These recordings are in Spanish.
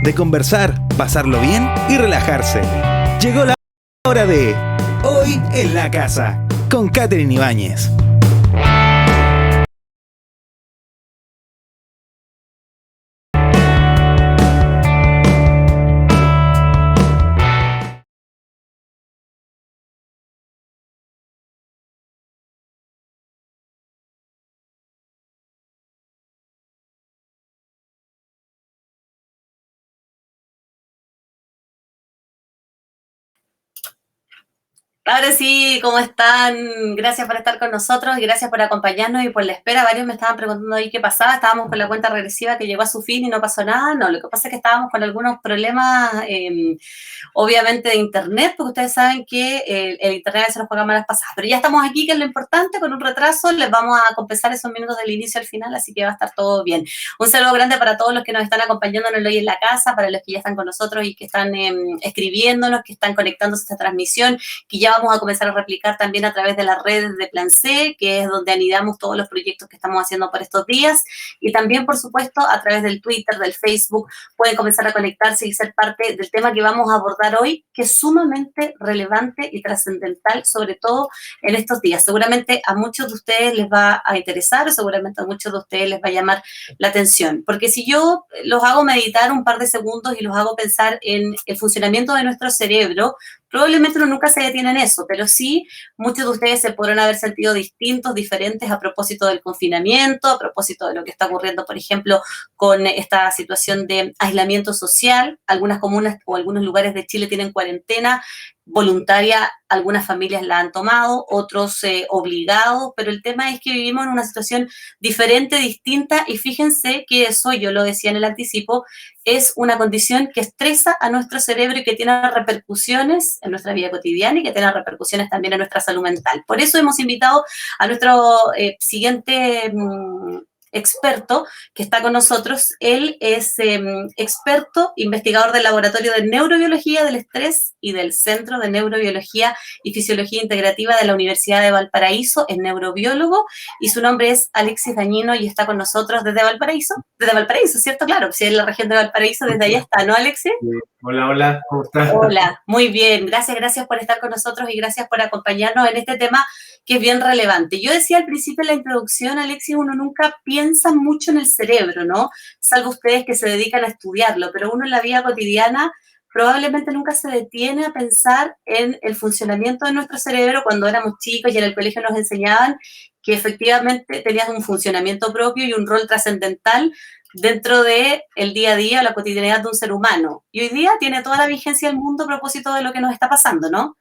de conversar, pasarlo bien y relajarse. Llegó la hora de Hoy en la Casa, con Katherine Ibáñez. Ahora sí, ¿cómo están? Gracias por estar con nosotros y gracias por acompañarnos y por la espera. Varios me estaban preguntando ahí qué pasaba. Estábamos con la cuenta regresiva que llegó a su fin y no pasó nada. No, lo que pasa es que estábamos con algunos problemas, obviamente, de internet, porque ustedes saben que el internet se nos juega malas pasadas. Pero ya estamos aquí, que es lo importante, con un retraso. Les vamos a compensar esos minutos del inicio al final, así que va a estar todo bien. Un saludo grande para todos los que nos están acompañando en el Hoy en la Casa, para los que ya están con nosotros y que están escribiéndonos, que están conectándose a esta transmisión, que ya vamos a comenzar a replicar también a través de las redes de Plan C, que es donde anidamos todos los proyectos que estamos haciendo por estos días, y también, por supuesto, a través del Twitter, del Facebook, pueden comenzar a conectarse y ser parte del tema que vamos a abordar hoy, que es sumamente relevante y trascendental, sobre todo en estos días. Seguramente a muchos de ustedes les va a interesar, seguramente a muchos de ustedes les va a llamar la atención, porque si yo los hago meditar un par de segundos y los hago pensar en el funcionamiento de nuestro cerebro, probablemente uno nunca se detiene en eso, pero sí, muchos de ustedes se podrán haber sentido distintos, diferentes a propósito del confinamiento, a propósito de lo que está ocurriendo, por ejemplo, con esta situación de aislamiento social. Algunas comunas o algunos lugares de Chile tienen cuarentena voluntaria, algunas familias la han tomado, otros obligados, pero el tema es que vivimos en una situación diferente, distinta, y fíjense que eso, yo lo decía en el anticipo, es una condición que estresa a nuestro cerebro y que tiene repercusiones en nuestra vida cotidiana y que tiene repercusiones también en nuestra salud mental. Por eso hemos invitado a nuestro siguiente experto que está con nosotros. Él es experto, investigador del Laboratorio de Neurobiología del Estrés y del Centro de Neurobiología y Fisiología Integrativa de la Universidad de Valparaíso, es neurobiólogo, y su nombre es Alexis Dañino y está con nosotros desde Valparaíso, ¿cierto? Claro, si es la región de Valparaíso, desde allá está, ¿no, Alexis? Hola, hola, ¿cómo estás? Hola, muy bien, gracias por estar con nosotros y gracias por acompañarnos en este tema que es bien relevante. Yo decía al principio en la introducción, Alexis, uno nunca piensa mucho en el cerebro, ¿no? Salvo ustedes que se dedican a estudiarlo, pero uno en la vida cotidiana probablemente nunca se detiene a pensar en el funcionamiento de nuestro cerebro. Cuando éramos chicos y en el colegio nos enseñaban que efectivamente tenías un funcionamiento propio y un rol trascendental dentro de el día a día, la cotidianidad de un ser humano. Y hoy día tiene toda la vigencia del mundo a propósito de lo que nos está pasando, ¿no?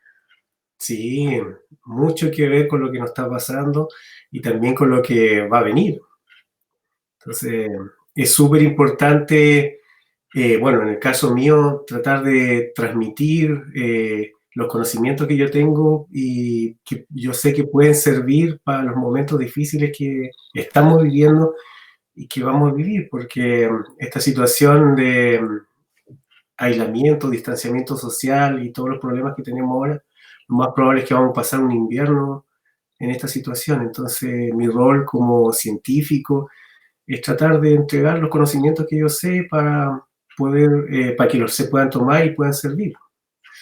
Sí, mucho que ver con lo que nos está pasando y también con lo que va a venir. Entonces, es súper importante, bueno, en el caso mío, tratar de transmitir los conocimientos que yo tengo y que yo sé que pueden servir para los momentos difíciles que estamos viviendo y que vamos a vivir, porque esta situación de aislamiento, distanciamiento social y todos los problemas que tenemos ahora, lo más probable es que vamos a pasar un invierno en esta situación. Entonces, mi rol como científico es tratar de entregar los conocimientos que yo sé para poder, para que los se puedan tomar y puedan servir.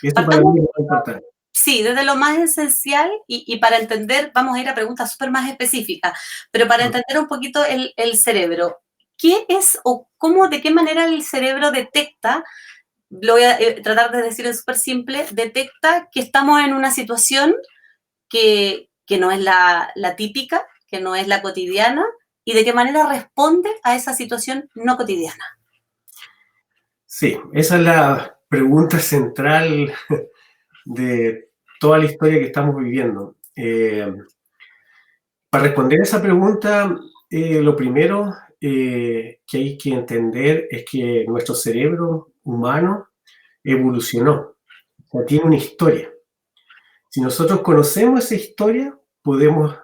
Esto para Partamos, mí es muy importante. sí, desde lo más esencial y para entender, vamos a ir a preguntas súper más específicas, pero para entender un poquito el cerebro, ¿qué es o cómo, de qué manera el cerebro detecta? Lo voy a tratar de decir en súper simple, detecta que estamos en una situación que no es la típica, que no es la cotidiana, y de qué manera responde a esa situación no cotidiana. Sí, esa es la pregunta central de toda la historia que estamos viviendo. Para responder a esa pregunta, lo primero que hay que entender es que nuestro cerebro humano evolucionó, o sea, tiene una historia. Si nosotros conocemos esa historia, podemos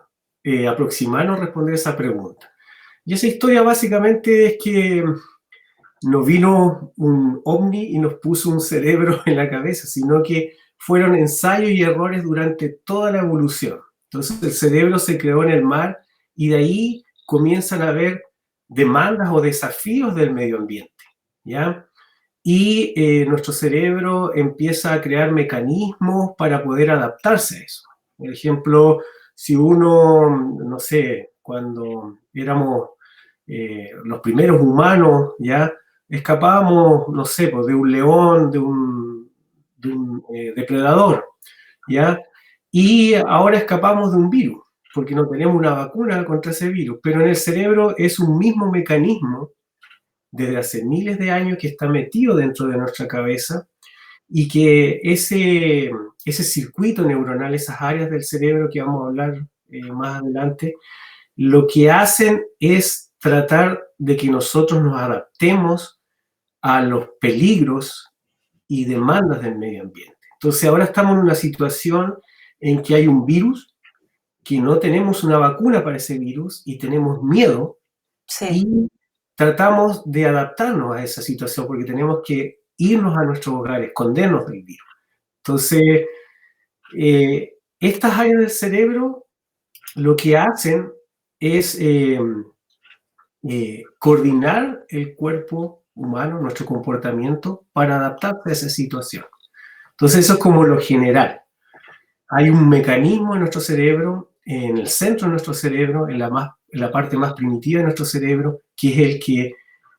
aproximarnos a responder esa pregunta. Y esa historia básicamente es que no vino un ovni y nos puso un cerebro en la cabeza, sino que fueron ensayos y errores durante toda la evolución. Entonces el cerebro se creó en el mar y de ahí comienzan a haber demandas o desafíos del medio ambiente, ¿ya? y nuestro cerebro empieza a crear mecanismos para poder adaptarse a eso. Por ejemplo, si uno, no sé, cuando éramos los primeros humanos, ya escapábamos, no sé, pues, de un león, de un depredador, ¿ya? Y ahora escapamos de un virus, porque no tenemos una vacuna contra ese virus, pero en el cerebro es un mismo mecanismo desde hace miles de años que está metido dentro de nuestra cabeza y que ese circuito neuronal, esas áreas del cerebro que vamos a hablar más adelante, lo que hacen es tratar de que nosotros nos adaptemos a los peligros y demandas del medio ambiente. Entonces ahora estamos en una situación en que hay un virus, que no tenemos una vacuna para ese virus y tenemos miedo, Sí. y tratamos de adaptarnos a esa situación porque tenemos que irnos a nuestros hogares, escondernos del virus. Entonces, estas áreas del cerebro lo que hacen es coordinar el cuerpo humano, nuestro comportamiento, para adaptarse a esa situación. Entonces, eso es como lo general. Hay un mecanismo en nuestro cerebro, en el centro de nuestro cerebro, en la parte más primitiva de nuestro cerebro, que es el que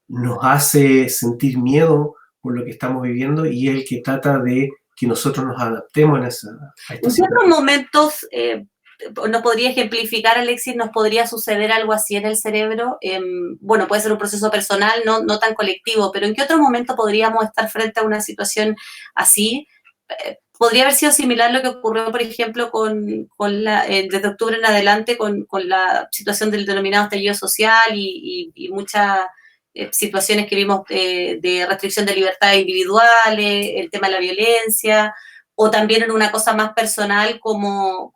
nos hace sentir miedo por lo que estamos viviendo y es el que trata de que nosotros nos adaptemos a esta ¿En qué situación. otros momentos nos podría ejemplificar, Alexis, nos podría suceder algo así en el cerebro? Bueno, puede ser un proceso personal, no tan colectivo, pero ¿en qué otro momento podríamos estar frente a una situación así? Podría haber sido similar lo que ocurrió, por ejemplo, desde octubre en adelante con la situación del denominado estallido social y muchas situaciones que vimos de restricción de libertades individuales, el tema de la violencia, o también en una cosa más personal como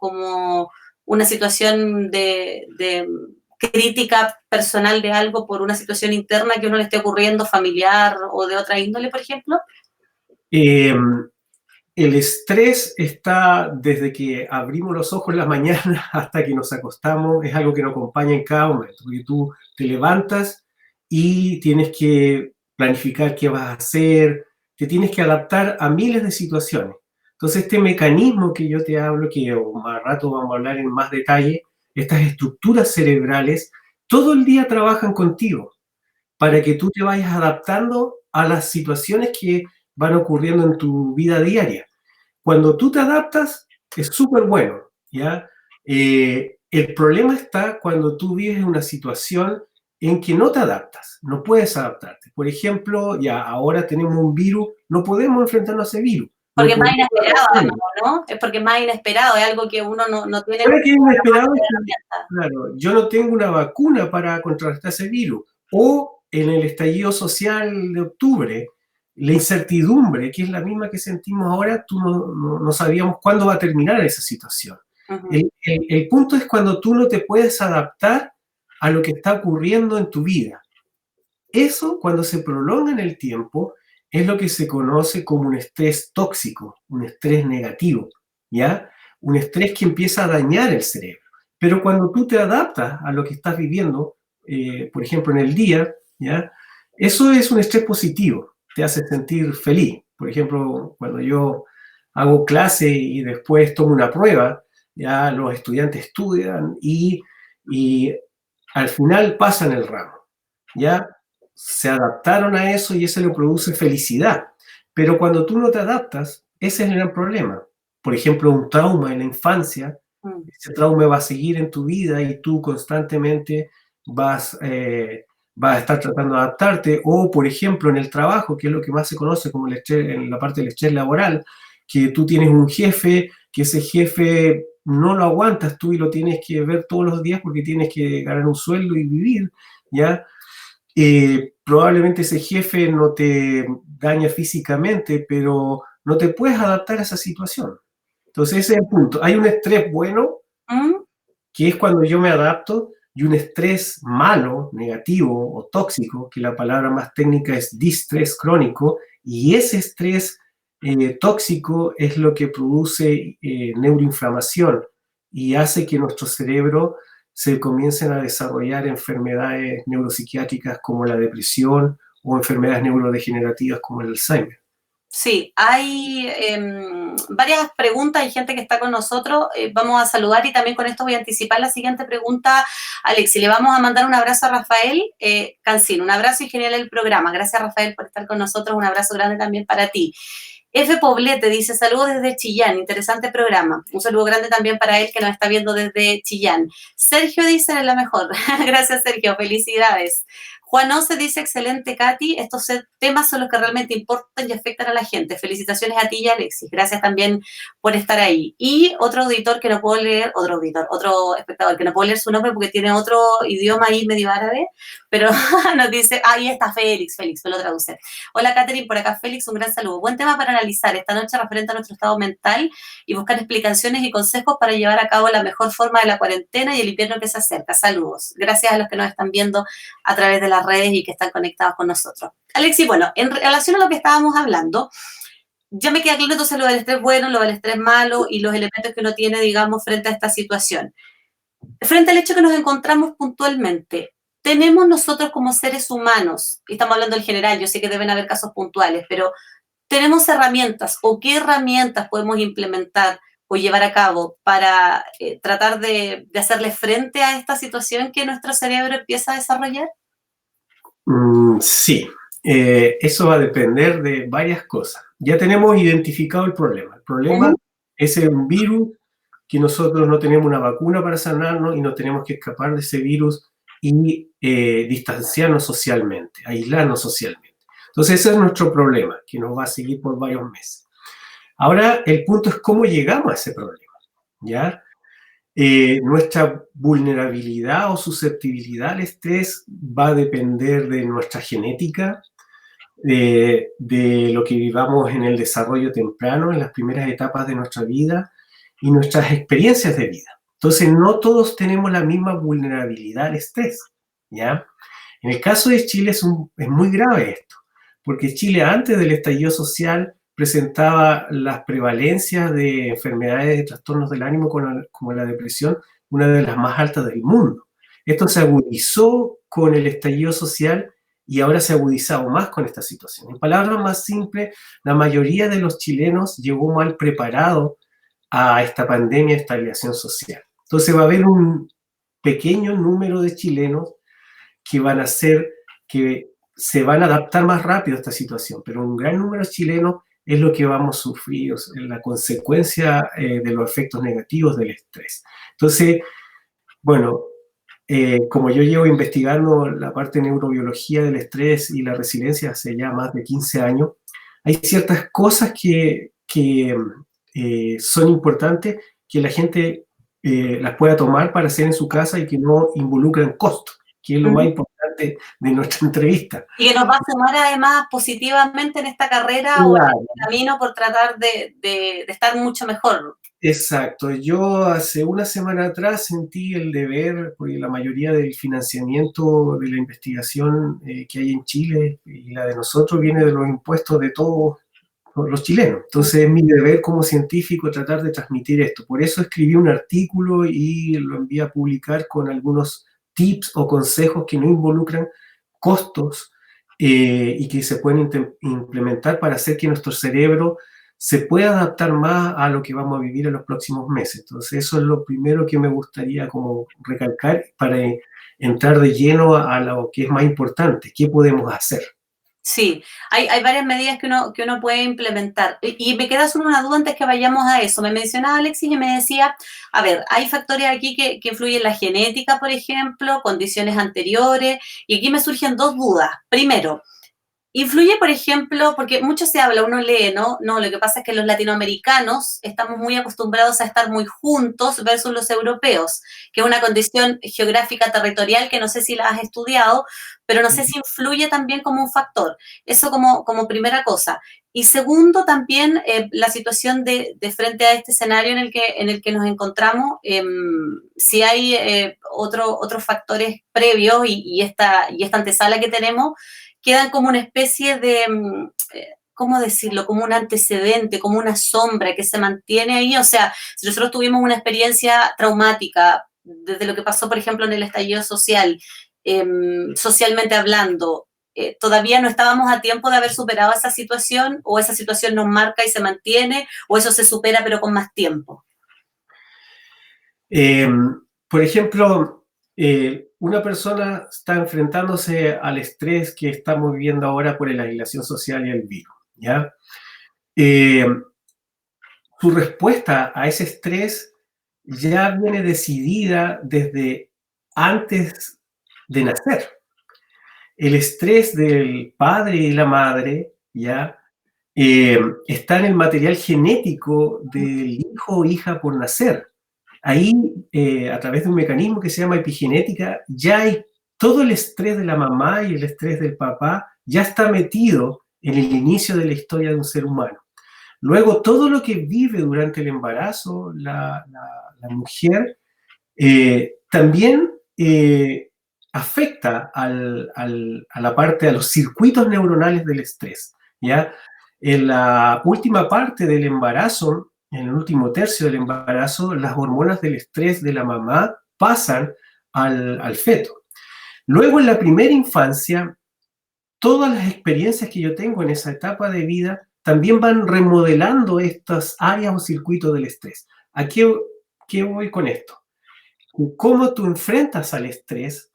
una situación de crítica personal de algo por una situación interna que uno le esté ocurriendo, familiar o de otra índole, por ejemplo? El estrés está desde que abrimos los ojos en la mañana hasta que nos acostamos, es algo que nos acompaña en cada momento, porque tú te levantas y tienes que planificar qué vas a hacer, te tienes que adaptar a miles de situaciones. Entonces, este mecanismo que yo te hablo, que más rato vamos a hablar en más detalle, estas estructuras cerebrales, todo el día trabajan contigo para que tú te vayas adaptando a las situaciones que van ocurriendo en tu vida diaria. Cuando tú te adaptas, es súper bueno, ¿ya? El problema está cuando tú vives en una situación en que no te adaptas, no puedes adaptarte. Por ejemplo, ya ahora tenemos un virus, no podemos enfrentarnos a ese virus. Porque es más inesperado, además, ¿no? Es porque es más inesperado, es algo que uno no tiene... Ahora que es inesperado, claro, yo no tengo una vacuna para contrarrestar ese virus. O en el estallido social de octubre, la incertidumbre, que es la misma que sentimos ahora, tú no sabíamos cuándo va a terminar esa situación. Uh-huh. El punto es cuando tú no te puedes adaptar a lo que está ocurriendo en tu vida. Eso, cuando se prolonga en el tiempo, es lo que se conoce como un estrés tóxico, un estrés negativo, ¿ya? Un estrés que empieza a dañar el cerebro. Pero cuando tú te adaptas a lo que estás viviendo, por ejemplo, en el día, ¿ya? Eso es un estrés positivo, te hace sentir feliz. Por ejemplo, cuando yo hago clase y después tomo una prueba, ya los estudiantes estudian y al final pasan el ramo, ¿ya? Se adaptaron a eso y eso le produce felicidad. Pero cuando tú no te adaptas, ese es el gran problema. Por ejemplo, un trauma en la infancia, ese trauma va a seguir en tu vida y tú constantemente vas a estar tratando de adaptarte. O, por ejemplo, en el trabajo, que es lo que más se conoce como el estrés, en la parte del estrés laboral, que tú tienes un jefe, que ese jefe no lo aguantas tú y lo tienes que ver todos los días porque tienes que ganar un sueldo y vivir, ¿ya? Probablemente ese jefe no te daña físicamente, pero no te puedes adaptar a esa situación. Entonces ese es el punto. Hay un estrés bueno, que es cuando yo me adapto, y un estrés malo, negativo o tóxico, que la palabra más técnica es distrés crónico, y ese estrés tóxico es lo que produce neuroinflamación y hace que nuestro cerebro se comiencen a desarrollar enfermedades neuropsiquiátricas como la depresión o enfermedades neurodegenerativas como el Alzheimer. Sí, hay varias preguntas, hay gente que está con nosotros, vamos a saludar y también con esto voy a anticipar la siguiente pregunta, Alex, y le vamos a mandar un abrazo a Rafael Cancín, un abrazo y genial el programa, gracias Rafael por estar con nosotros, un abrazo grande también para ti. F. Poblete dice, saludos desde Chillán, interesante programa. Un saludo grande también para él que nos está viendo desde Chillán. Sergio dice, es la mejor. Gracias, Sergio, felicidades. Juan Ose dice, excelente, Katy. Estos temas son los que realmente importan y afectan a la gente. Felicitaciones a ti y a Alexis. Gracias también por estar ahí. Y otro auditor que no puedo leer, otro espectador que no puedo leer su nombre porque tiene otro idioma ahí medio árabe, pero nos dice, ahí está Félix, me lo traduce. Hola, Catherine, por acá Félix, un gran saludo. Buen tema para analizar esta noche referente a nuestro estado mental y buscar explicaciones y consejos para llevar a cabo la mejor forma de la cuarentena y el invierno que se acerca. Saludos. Gracias a los que nos están viendo a través de las redes y que están conectados con nosotros. Alexis, bueno, en relación a lo que estábamos hablando, ya me queda claro entonces lo del estrés bueno, lo del estrés malo y los elementos que uno tiene, digamos, frente a esta situación. Frente al hecho que nos encontramos puntualmente, tenemos nosotros como seres humanos, y estamos hablando en general, yo sé que deben haber casos puntuales, pero tenemos herramientas o qué herramientas podemos implementar o llevar a cabo para tratar de hacerle frente a esta situación que nuestro cerebro empieza a desarrollar? Sí, eso va a depender de varias cosas. Ya tenemos identificado el problema. El problema es un virus que nosotros no tenemos una vacuna para sanarnos y no tenemos que escapar de ese virus y distanciarnos socialmente, aislarnos socialmente. Entonces ese es nuestro problema, que nos va a seguir por varios meses. Ahora el punto es cómo llegamos a ese problema, ¿ya? Nuestra vulnerabilidad o susceptibilidad al estrés va a depender de nuestra genética, de lo que vivamos en el desarrollo temprano, en las primeras etapas de nuestra vida y nuestras experiencias de vida. Entonces, no todos tenemos la misma vulnerabilidad al estrés, ¿ya? En el caso de Chile es muy grave esto, porque Chile antes del estallido social presentaba las prevalencias de enfermedades de trastornos del ánimo como la depresión, una de las más altas del mundo. Esto se agudizó con el estallido social y ahora se ha agudizado más con esta situación. En palabras más simples, la mayoría de los chilenos llegó mal preparado a esta pandemia de estabilización social. Entonces va a haber un pequeño número de chilenos que se van a adaptar más rápido a esta situación, pero un gran número de chilenos es lo que vamos a sufrir, la consecuencia de los efectos negativos del estrés. Entonces, bueno, como yo llevo investigando la parte de neurobiología del estrés y la resiliencia hace ya más de 15 años, hay ciertas cosas que son importantes que la gente las pueda tomar para hacer en su casa y que no involucran costos, que es lo más importante de nuestra entrevista. Y que nos va a sumar además positivamente en esta carrera claro. o en este camino por tratar de estar mucho mejor. Exacto. Yo hace una semana atrás sentí el deber, porque la mayoría del financiamiento de la investigación que hay en Chile y la de nosotros viene de los impuestos de todos los chilenos. Entonces es mi deber como científico tratar de transmitir esto. Por eso escribí un artículo y lo envié a publicar con algunos tips o consejos que no involucran costos y que se pueden implementar para hacer que nuestro cerebro se puede adaptar más a lo que vamos a vivir en los próximos meses. Entonces eso es lo primero que me gustaría como recalcar para entrar de lleno a lo que es más importante, ¿qué podemos hacer? Sí, hay varias medidas que uno puede implementar. Y me queda solo una duda antes que vayamos a eso. Me mencionaba Alexis y me decía, a ver, hay factores aquí que influyen la genética, por ejemplo, condiciones anteriores, y aquí me surgen dos dudas. Primero, influye, por ejemplo, porque mucho se habla, uno lee, ¿no? No, lo que pasa es que los latinoamericanos estamos muy acostumbrados a estar muy juntos versus los europeos, que es una condición geográfica territorial que no sé si la has estudiado, pero no sé si influye también como un factor. Eso como primera cosa. Y segundo, también la situación de frente a este escenario en el que nos encontramos, si hay otros factores previos y esta antesala que tenemos, quedan como una especie de, ¿cómo decirlo? Como un antecedente, como una sombra que se mantiene ahí. O sea, si nosotros tuvimos una experiencia traumática desde lo que pasó, por ejemplo, en el estallido social, socialmente hablando, todavía no estábamos a tiempo de haber superado esa situación, o esa situación nos marca y se mantiene, o eso se supera pero con más tiempo? Por ejemplo, una persona está enfrentándose al estrés que estamos viviendo ahora por la aislación social y el virus, ¿ya? Su respuesta a ese estrés ya viene decidida desde antes de nacer. El estrés del padre y la madre, ¿ya? Está en el material genético del hijo o hija por nacer. Ahí, a través de un mecanismo que se llama epigenética, ya hay todo el estrés de la mamá y el estrés del papá, ya está metido en el inicio de la historia de un ser humano. Luego, todo lo que vive durante el embarazo, la mujer, también afecta a la parte, a los circuitos neuronales del estrés, ¿ya? En la última parte del embarazo, en el último tercio del embarazo, las hormonas del estrés de la mamá pasan al feto. Luego, en la primera infancia, todas las experiencias que yo tengo en esa etapa de vida también van remodelando estas áreas o circuitos del estrés. ¿A qué voy con esto? Cómo tú enfrentas al estrés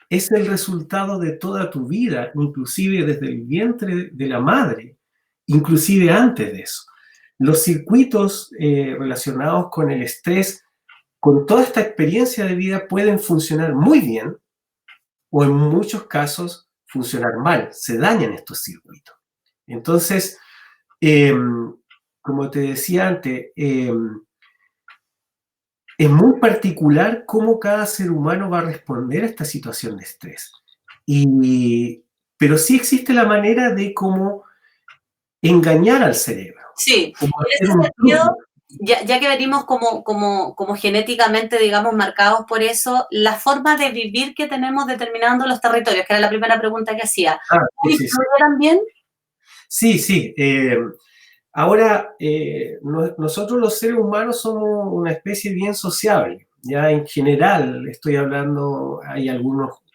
es el resultado de toda tu vida, inclusive desde el vientre de la madre, inclusive antes de eso. Los circuitos relacionados con el estrés, con toda esta experiencia de vida, pueden funcionar muy bien o en muchos casos funcionar mal. Se dañan estos circuitos. Entonces, como te decía antes, es muy particular cómo cada ser humano va a responder a esta situación de estrés. Pero sí existe la manera de cómo engañar al cerebro. Sí, en ese sentido, ya que venimos como genéticamente, digamos, marcados por eso, la forma de vivir que tenemos determinando los territorios, que era la primera pregunta que hacía. Sí. ¿También? Sí. Ahora, nosotros los seres humanos somos una especie bien sociable. Ya en general, estoy hablando, hay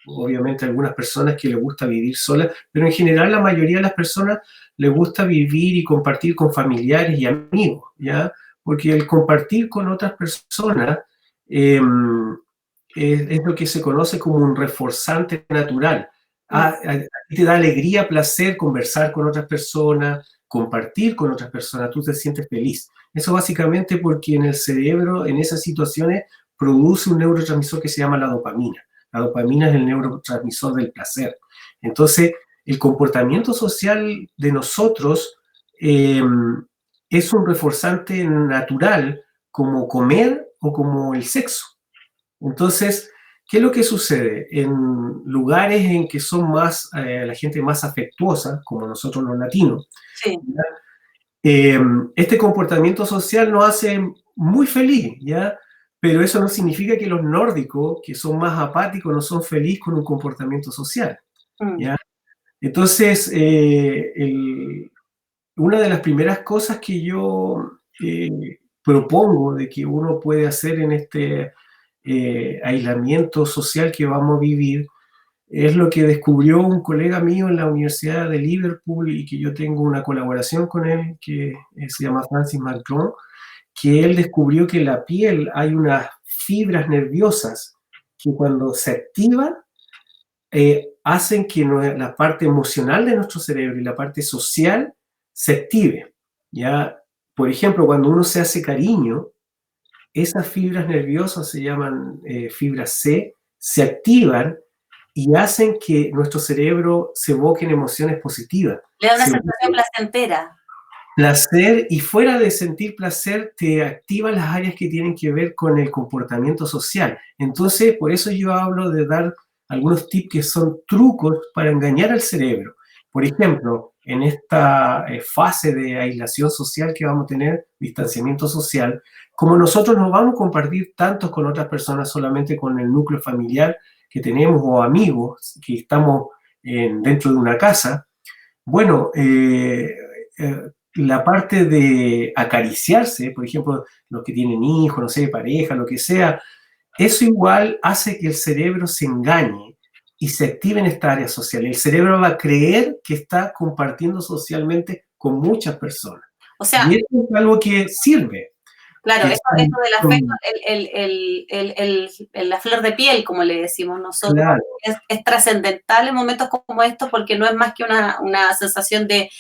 obviamente algunas personas que les gusta vivir solas, pero en general la mayoría de las personas les gusta vivir y compartir con familiares y amigos, ¿ya? Porque el compartir con otras personas es lo que se conoce como un reforzante natural. Te da alegría, placer conversar con otras personas, compartir con otras personas, tú te sientes feliz. Eso básicamente porque en el cerebro, en esas situaciones, produce un neurotransmisor que se llama la dopamina. La dopamina es el neurotransmisor del placer. Entonces, el comportamiento social de nosotros es un reforzante natural como comer o como el sexo. Entonces, ¿qué es lo que sucede? En lugares en que son más, la gente más afectuosa, como nosotros los latinos, sí. Este comportamiento social nos hace muy feliz, ¿ya? Pero eso no significa que los nórdicos, que son más apáticos, no son felices con un comportamiento social, ¿ya? Entonces, una de las primeras cosas que yo propongo de que uno puede hacer en este aislamiento social que vamos a vivir es lo que descubrió un colega mío en la Universidad de Liverpool y que yo tengo una colaboración con él, que se llama Francis McDonald, que él descubrió que en la piel hay unas fibras nerviosas que cuando se activan hacen que la parte emocional de nuestro cerebro y la parte social se active, ¿ya? Por ejemplo, cuando uno se hace cariño, esas fibras nerviosas se llaman fibras C, se activan y hacen que nuestro cerebro se evoquen emociones positivas. Le da una sensación placentera. Placer, y fuera de sentir placer, te activa las áreas que tienen que ver con el comportamiento social. Entonces, por eso yo hablo de dar algunos tips que son trucos para engañar al cerebro. Por ejemplo, en esta fase de aislación social que vamos a tener, distanciamiento social, como nosotros no vamos a compartir tanto con otras personas, solamente con el núcleo familiar que tenemos o amigos que estamos dentro de una casa, bueno, la parte de acariciarse, por ejemplo, los que tienen hijos, no sé, pareja, lo que sea, eso igual hace que el cerebro se engañe y se active en esta área social. El cerebro va a creer que está compartiendo socialmente con muchas personas. O sea, y eso es algo que sirve. claro, Que esto del afecto, la flor de piel, como le decimos nosotros, claro. es trascendental en momentos como estos porque no es más que una sensación de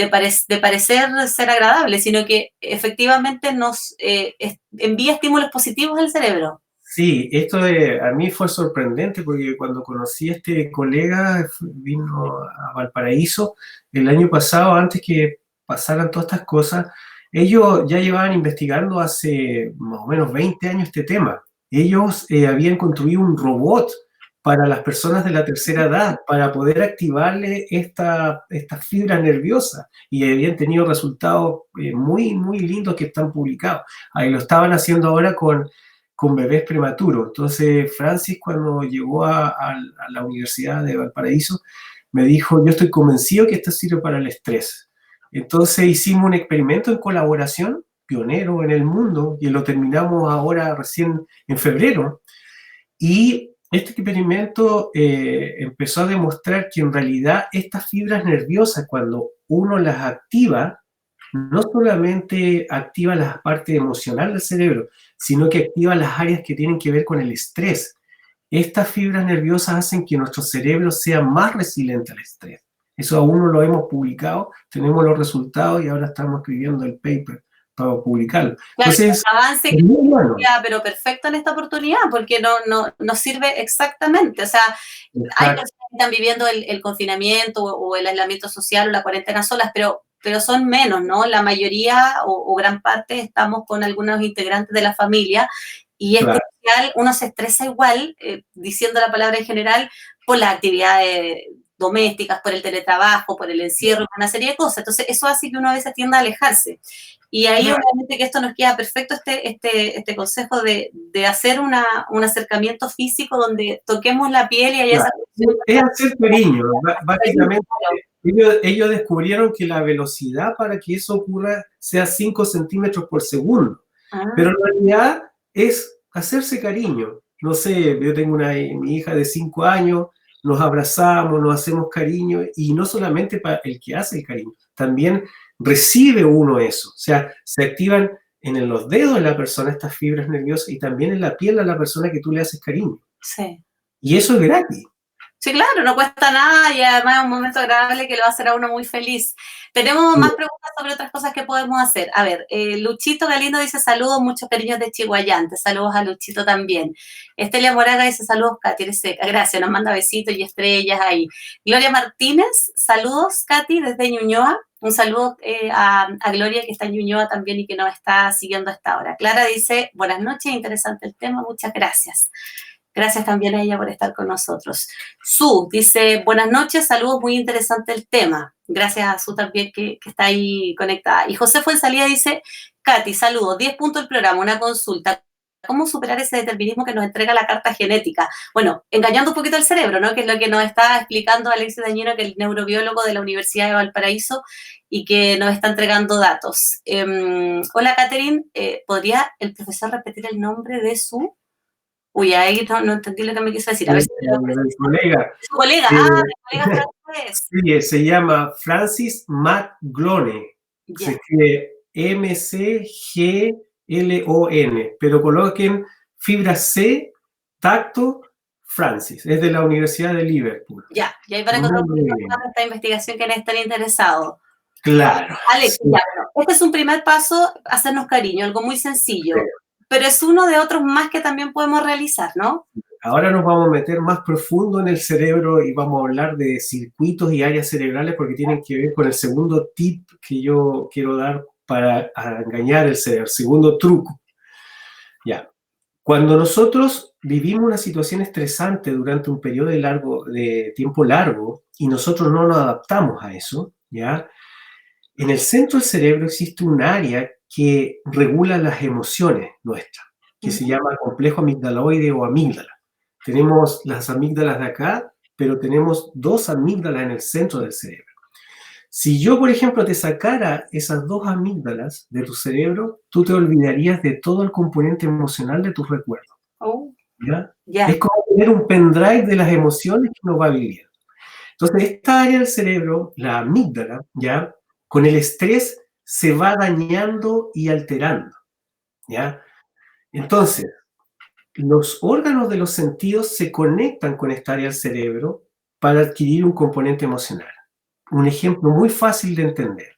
parecer ser agradable, sino que efectivamente nos envía estímulos positivos al cerebro. Sí, esto a mí fue sorprendente porque cuando conocí a este colega, vino a Valparaíso el año pasado, antes que pasaran todas estas cosas, ellos ya llevaban investigando hace más o menos 20 años este tema. Ellos habían construido un robot para las personas de la tercera edad, para poder activarle estas fibras nerviosas, y habían tenido resultados muy, muy lindos que están publicados. Ahí lo estaban haciendo ahora con bebés prematuros. Entonces, Francis, cuando llegó a la Universidad de Valparaíso, me dijo, yo estoy convencido que esto sirve para el estrés. Entonces hicimos un experimento en colaboración, pionero en el mundo, y lo terminamos ahora recién en febrero. Y este experimento empezó a demostrar que en realidad estas fibras nerviosas, cuando uno las activa, no solamente activa la parte emocional del cerebro, sino que activa las áreas que tienen que ver con el estrés. Estas fibras nerviosas hacen que nuestro cerebro sea más resiliente al estrés. Eso aún no lo hemos publicado, tenemos los resultados y ahora estamos escribiendo el paper para publicarlo. Claro, entonces, un avance que sería, pero perfecto en esta oportunidad, porque nos sirve exactamente. O sea, hay personas que están viviendo el confinamiento o el aislamiento social o la cuarentena solas, pero son menos, ¿no? La mayoría o gran parte estamos con algunos integrantes de la familia y es crucial, uno se estresa igual, diciendo la palabra en general, por las actividades domésticas, por el teletrabajo, por el encierro, por una serie de cosas. Entonces, eso hace que uno a veces tienda a alejarse. Y ahí, obviamente, que esto nos queda perfecto este consejo de hacer un acercamiento físico donde toquemos la piel y haya esa... Es hacer cariño. Básicamente, ellos descubrieron que la velocidad para que eso ocurra sea 5 centímetros por segundo. Pero en realidad es hacerse cariño. No sé, yo tengo mi hija de 5 años, nos abrazamos, nos hacemos cariño, y no solamente para el que hace el cariño, también recibe uno eso. O sea, se activan en los dedos de la persona estas fibras nerviosas y también en la piel a la persona que tú le haces cariño. Sí. Y eso es gratis. Sí, claro, no cuesta nada y además es un momento agradable que lo va a hacer a uno muy feliz. Tenemos más preguntas sobre otras cosas que podemos hacer. A ver, Luchito Galindo dice saludos, muchos cariños de Chihuayante. Saludos a Luchito también. Estelia Moraga dice saludos, Katy, eres seca. Gracias, nos manda besitos y estrellas ahí. Gloria Martínez, saludos, Katy, desde Ñuñoa. Un saludo a Gloria, que está en Ñuñoa también y que nos está siguiendo a esta hora. Clara dice, buenas noches, interesante el tema, muchas gracias. Gracias también a ella por estar con nosotros. Su dice, buenas noches, saludos, muy interesante el tema. Gracias a Su también que está ahí conectada. Y José Fuensalida dice, Katy, saludos, 10 puntos el programa, una consulta. ¿Cómo superar ese determinismo que nos entrega la carta genética? Bueno, engañando un poquito al cerebro, ¿no? Que es lo que nos está explicando Alexis Dañino, que es el neurobiólogo de la Universidad de Valparaíso y que nos está entregando datos. Hola, Catherine, ¿podría el profesor repetir el nombre de su...? Uy, ahí no entendí lo que me quiso decir. A ver si el colega. Su colega, el colega francés. Sí, se llama Francis McGlone. Yeah. Se escribe McGlon, pero coloquen fibra C, tacto, Francis. Es de la Universidad de Liverpool. Ya, y ahí para encontrar esta investigación que les están interesados. Claro. Alex, sí. Ya, bueno, este es un primer paso, hacernos cariño, algo muy sencillo. Sí. Pero es uno de otros más que también podemos realizar, ¿no? Ahora nos vamos a meter más profundo en el cerebro y vamos a hablar de circuitos y áreas cerebrales porque tienen que ver con el segundo tip que yo quiero dar para engañar el cerebro, el segundo truco. Ya. Cuando nosotros vivimos una situación estresante durante un periodo de tiempo largo y nosotros no nos adaptamos a eso, ¿ya? En el centro del cerebro existe un área que regula las emociones nuestras, que se llama complejo amigdaloide o amígdala. Tenemos las amígdalas de acá, pero tenemos 2 amígdalas en el centro del cerebro. Si yo, por ejemplo, te sacara esas 2 amígdalas de tu cerebro, tú te olvidarías de todo el componente emocional de tus recuerdos. ¿ya? Ya. Es como tener un pendrive de las emociones que uno va viviendo. Entonces, esta área del cerebro, la amígdala, ¿ya? Con el estrés se va dañando y alterando, ¿ya? Entonces, los órganos de los sentidos se conectan con esta área del cerebro para adquirir un componente emocional. Un ejemplo muy fácil de entender.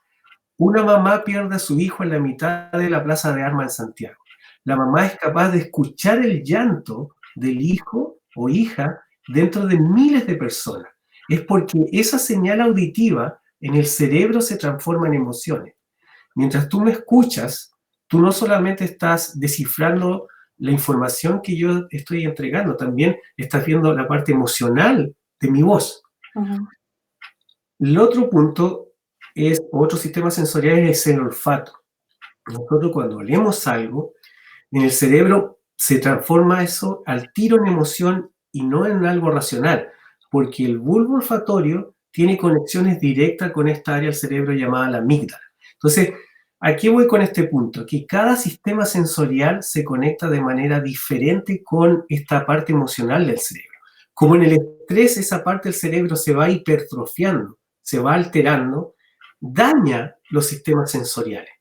Una mamá pierde a su hijo en la mitad de la Plaza de Armas en Santiago. La mamá es capaz de escuchar el llanto del hijo o hija dentro de miles de personas. Es porque esa señal auditiva en el cerebro se transforma en emociones. Mientras tú me escuchas, tú no solamente estás descifrando la información que yo estoy entregando, también estás viendo la parte emocional de mi voz. Ujú. El otro punto es, otro sistema sensorial es el olfato. Nosotros cuando olemos algo, en el cerebro se transforma eso al tiro en emoción y no en algo racional, porque el bulbo olfatorio tiene conexiones directas con esta área del cerebro llamada la amígdala. Entonces, aquí voy con este punto, que cada sistema sensorial se conecta de manera diferente con esta parte emocional del cerebro. Como en el estrés esa parte del cerebro se va hipertrofiando, se va alterando, daña los sistemas sensoriales.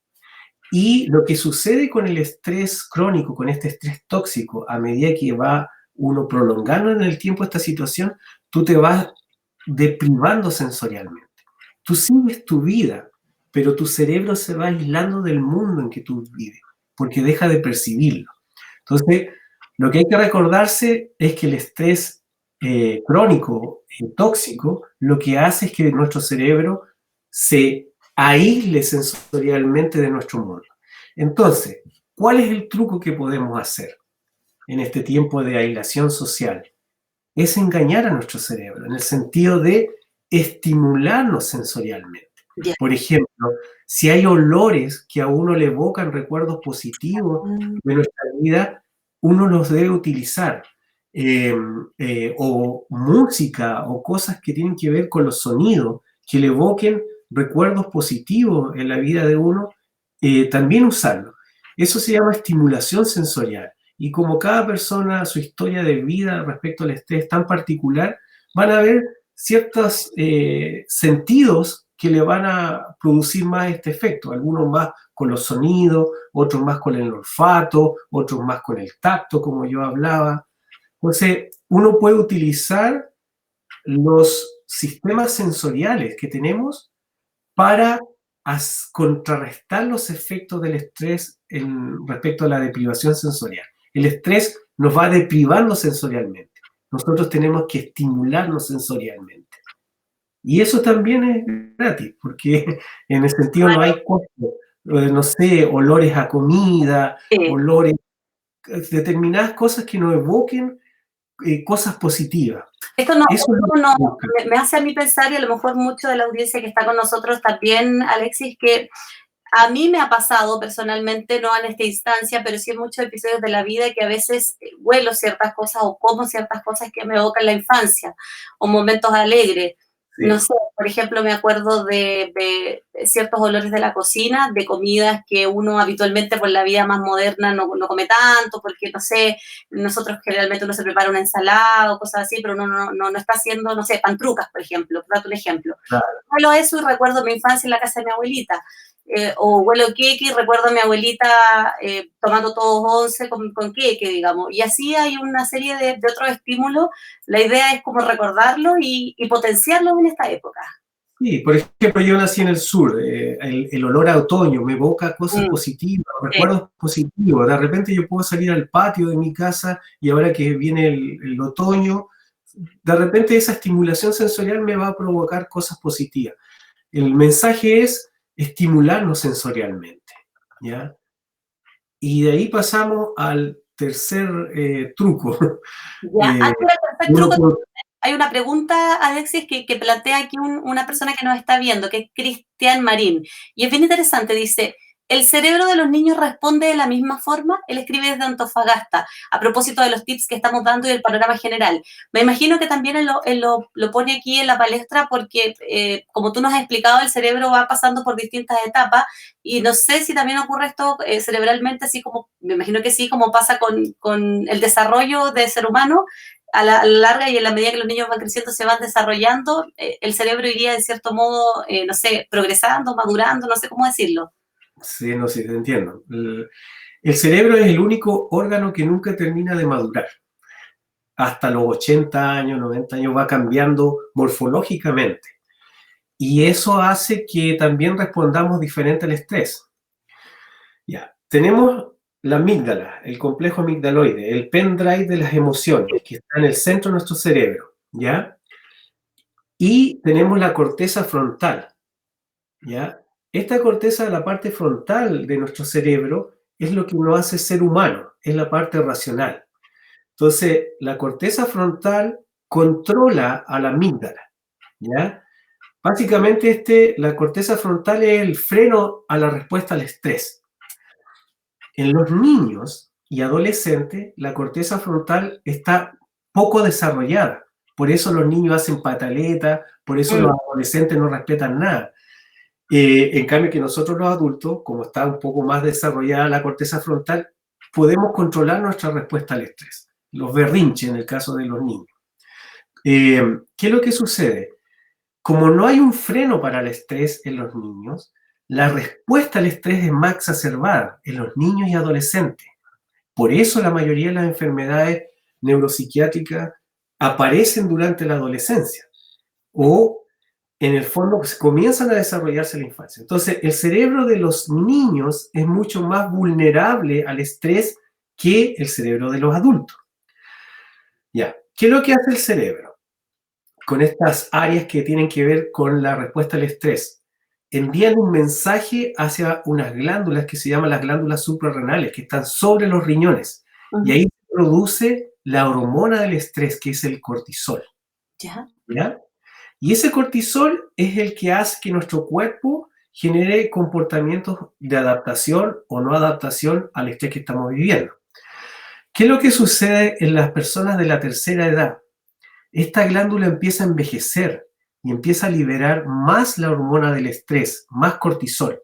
Y lo que sucede con el estrés crónico, con este estrés tóxico, a medida que va uno prolongando en el tiempo esta situación, tú te vas deprivando sensorialmente. Tú sigues tu vida, pero tu cerebro se va aislando del mundo en que tú vives, porque deja de percibirlo. Entonces, lo que hay que recordarse es que el estrés crónico, tóxico, lo que hace es que nuestro cerebro se aísle sensorialmente de nuestro mundo. Entonces, ¿cuál es el truco que podemos hacer en este tiempo de aislación social? Es engañar a nuestro cerebro, en el sentido de estimularnos sensorialmente. Ya. Por ejemplo, si hay olores que a uno le evocan recuerdos positivos de nuestra vida, uno los debe utilizar. O música o cosas que tienen que ver con los sonidos, que le evoquen recuerdos positivos en la vida de uno, también usarlo. Eso se llama estimulación sensorial. Y como cada persona, su historia de vida respecto al estrés tan particular, van a haber ciertos sentidos que le van a producir más este efecto. Algunos más con los sonidos, otros más con el olfato, otros más con el tacto, como yo hablaba. Entonces, uno puede utilizar los sistemas sensoriales que tenemos para contrarrestar los efectos del estrés respecto a la deprivación sensorial. El estrés nos va deprivando sensorialmente. Nosotros tenemos que estimularnos sensorialmente. Y eso también es gratis, porque en el sentido no hay costo. No sé, olores a comida, olores, determinadas cosas que nos evoquen cosas positivas. Esto no, Eso me hace a mí pensar, y a lo mejor mucho de la audiencia que está con nosotros también, Alexis, que a mí me ha pasado personalmente, no en esta instancia, pero sí en muchos episodios de la vida que a veces huelo ciertas cosas o como ciertas cosas que me evocan la infancia o momentos alegres. Sí. No sé, por ejemplo, me acuerdo de ciertos olores de la cocina, de comidas que uno habitualmente por la vida más moderna no come tanto, porque, no sé, nosotros generalmente uno se prepara una ensalada o cosas así, pero uno no está haciendo, no sé, pantrucas, por ejemplo, por darte un ejemplo. Claro. Huelo eso y recuerdo mi infancia en la casa de mi abuelita. O huelo queque y recuerdo a mi abuelita tomando todos once con queque, digamos. Y así hay una serie de otros estímulos. La idea es como recordarlo y potenciarlo en esta época. Sí, por ejemplo, yo nací en el sur, el olor a otoño me evoca cosas positivas, recuerdos positivos. De repente yo puedo salir al patio de mi casa y ahora que viene el otoño, de repente esa estimulación sensorial me va a provocar cosas positivas. El mensaje es estimularnos sensorialmente, ¿ya? Y de ahí pasamos al tercer truco. Ya, antes del tercer truco, hay una pregunta, Alexis, que plantea aquí una persona que nos está viendo, que es Cristian Marín. Y es bien interesante, dice, ¿El cerebro de los niños responde de la misma forma? Él escribe desde Antofagasta, a propósito de los tips que estamos dando y del panorama general. Me imagino que también él lo pone aquí en la palestra porque, como tú nos has explicado, el cerebro va pasando por distintas etapas y no sé si también ocurre esto cerebralmente, así como, me imagino que sí, como pasa con el desarrollo del ser humano, a la larga y en la medida que los niños van creciendo, se van desarrollando, el cerebro iría de cierto modo, no sé, progresando, madurando, no sé cómo decirlo. Sí, no sé, te entiendo. El cerebro es el único órgano que nunca termina de madurar. Hasta los 80 años, 90 años va cambiando morfológicamente. Y eso hace que también respondamos diferente al estrés. Ya, tenemos la amígdala, el complejo amigdaloide, el pendrive de las emociones, que está en el centro de nuestro cerebro, ¿ya? Y tenemos la corteza frontal, ¿ya? Esta corteza, la parte frontal de nuestro cerebro, es lo que nos hace ser humano, es la parte racional. Entonces, la corteza frontal controla a la amígdala, ¿ya? Básicamente, la corteza frontal es el freno a la respuesta al estrés. En los niños y adolescentes, la corteza frontal está poco desarrollada. Por eso los niños hacen pataleta, por eso los adolescentes no respetan nada. En cambio que nosotros los adultos, como está un poco más desarrollada la corteza frontal, podemos controlar nuestra respuesta al estrés. Los berrinches en el caso de los niños. ¿Qué es lo que sucede? Como no hay un freno para el estrés en los niños, la respuesta al estrés es más exacerbada en los niños y adolescentes. Por eso la mayoría de las enfermedades neuropsiquiátricas aparecen durante la adolescencia o en el fondo comienzan a desarrollarse en la infancia. Entonces, el cerebro de los niños es mucho más vulnerable al estrés que el cerebro de los adultos. Ya, ¿qué es lo que hace el cerebro con estas áreas que tienen que ver con la respuesta al estrés? Envían un mensaje hacia unas glándulas que se llaman las glándulas suprarrenales, que están sobre los riñones. Y ahí se produce la hormona del estrés, que es el cortisol. ¿Ya? Y ese cortisol es el que hace que nuestro cuerpo genere comportamientos de adaptación o no adaptación al estrés que estamos viviendo. ¿Qué es lo que sucede en las personas de la tercera edad? Esta glándula empieza a envejecer y empieza a liberar más la hormona del estrés, más cortisol.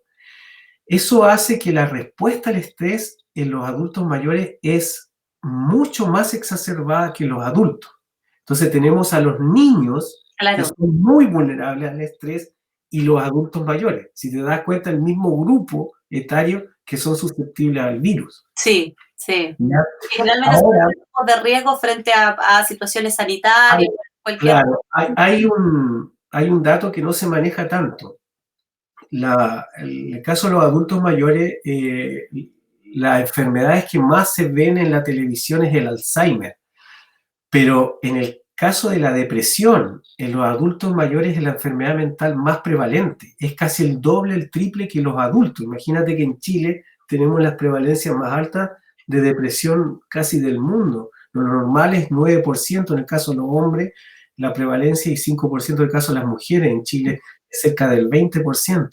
Eso hace que la respuesta al estrés en los adultos mayores es mucho más exacerbada que en los adultos. Entonces tenemos a los niños que son muy vulnerables al estrés y los adultos mayores. Si te das cuenta, el mismo grupo etario que son susceptibles al virus. Sí, sí. Generalmente son grupos de riesgo frente a situaciones sanitarias. Claro, hay un dato que no se maneja tanto. En el caso de los adultos mayores, las enfermedades que más se ven en la televisión es el Alzheimer. Pero en el caso de la depresión, en los adultos mayores es la enfermedad mental más prevalente. Es casi el doble, el triple que los adultos. Imagínate que en Chile tenemos las prevalencias más altas de depresión casi del mundo. Lo normal es 9% en el caso de los hombres, la prevalencia y 5% en el caso de las mujeres. En Chile es cerca del 20%.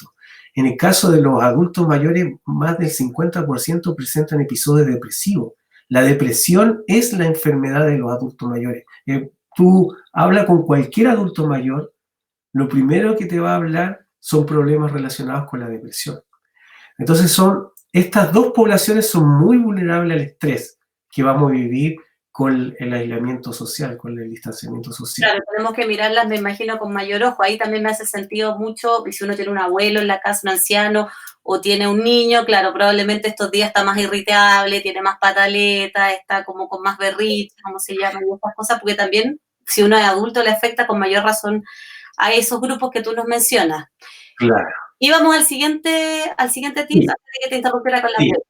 En el caso de los adultos mayores, más del 50% presentan episodios depresivos. La depresión es la enfermedad de los adultos mayores. Tú hablas con cualquier adulto mayor, lo primero que te va a hablar son problemas relacionados con la depresión. Entonces estas dos poblaciones son muy vulnerables al estrés que vamos a vivir con el aislamiento social, con el distanciamiento social. Claro, tenemos que mirarlas, me imagino, con mayor ojo. Ahí también me hace sentido mucho, si uno tiene un abuelo en la casa, un anciano, o tiene un niño, claro, probablemente estos días está más irritable, tiene más pataleta, está como con más berriche, como se llaman, y estas cosas, porque también, si uno es adulto, le afecta con mayor razón a esos grupos que tú nos mencionas. Claro. Y vamos al siguiente tip, antes de que te interrumpiera con la pregunta.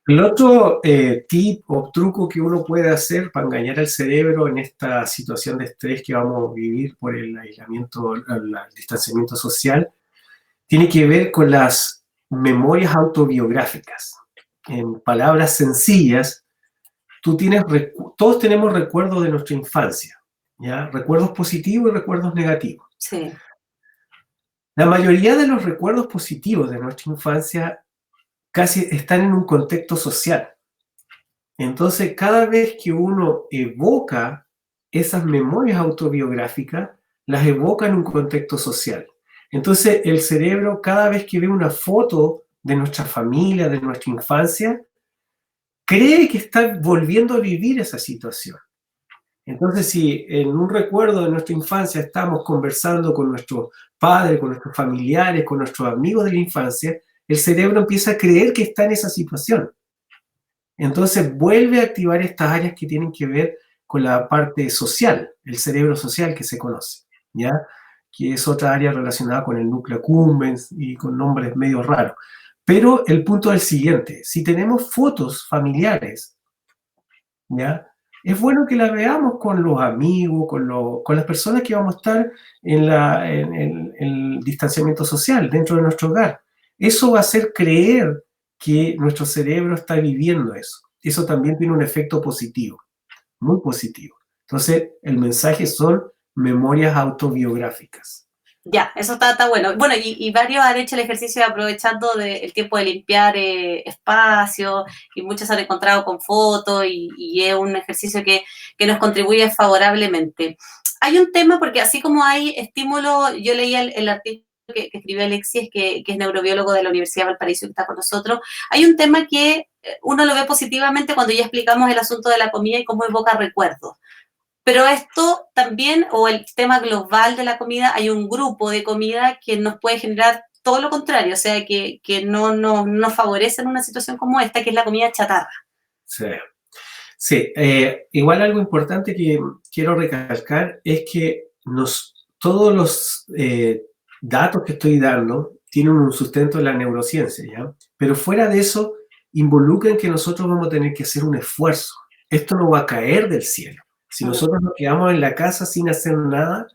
El otro tip o truco que uno puede hacer para engañar al cerebro en esta situación de estrés que vamos a vivir por el aislamiento, el distanciamiento social, tiene que ver con las memorias autobiográficas. En palabras sencillas, todos tenemos recuerdos de nuestra infancia, ¿ya? Recuerdos positivos y recuerdos negativos. Sí. La mayoría de los recuerdos positivos de nuestra infancia casi están en un contexto social. Entonces, cada vez que uno evoca esas memorias autobiográficas, las evoca en un contexto social. Entonces, el cerebro, cada vez que ve una foto de nuestra familia, de nuestra infancia, cree que está volviendo a vivir esa situación. Entonces, si en un recuerdo de nuestra infancia estamos conversando con nuestros padres, con nuestros familiares, con nuestros amigos de la infancia, el cerebro empieza a creer que está en esa situación. Entonces vuelve a activar estas áreas que tienen que ver con la parte social, el cerebro social que se conoce, ¿ya? Que es otra área relacionada con el núcleo accumbens y con nombres medio raros. Pero el punto es el siguiente: si tenemos fotos familiares, ¿ya? Es bueno que las veamos con los amigos, con las personas que vamos a estar en el distanciamiento social dentro de nuestro hogar. Eso va a hacer creer que nuestro cerebro está viviendo eso. Eso también tiene un efecto positivo, muy positivo. Entonces, el mensaje son memorias autobiográficas. Ya, eso está bueno. Bueno, y varios han hecho el ejercicio aprovechando el tiempo de limpiar espacios, y muchos han encontrado con fotos, y es un ejercicio que nos contribuye favorablemente. Hay un tema, porque así como hay estímulo, yo leí el artículo que escribió Alexis, que es neurobiólogo de la Universidad de Valparaíso, que está con nosotros. Hay un tema que uno lo ve positivamente cuando ya explicamos el asunto de la comida y cómo evoca recuerdos. Pero esto también, o el tema global de la comida, hay un grupo de comida que nos puede generar todo lo contrario, o sea, que no nos favorece en una situación como esta, que es la comida chatarra. Sí. Sí, igual algo importante que quiero recalcar es que todos los datos que estoy dando tienen un sustento en la neurociencia, ¿ya? Pero fuera de eso, involucran que nosotros vamos a tener que hacer un esfuerzo. Esto no va a caer del cielo. Si nosotros nos quedamos en la casa sin hacer nada,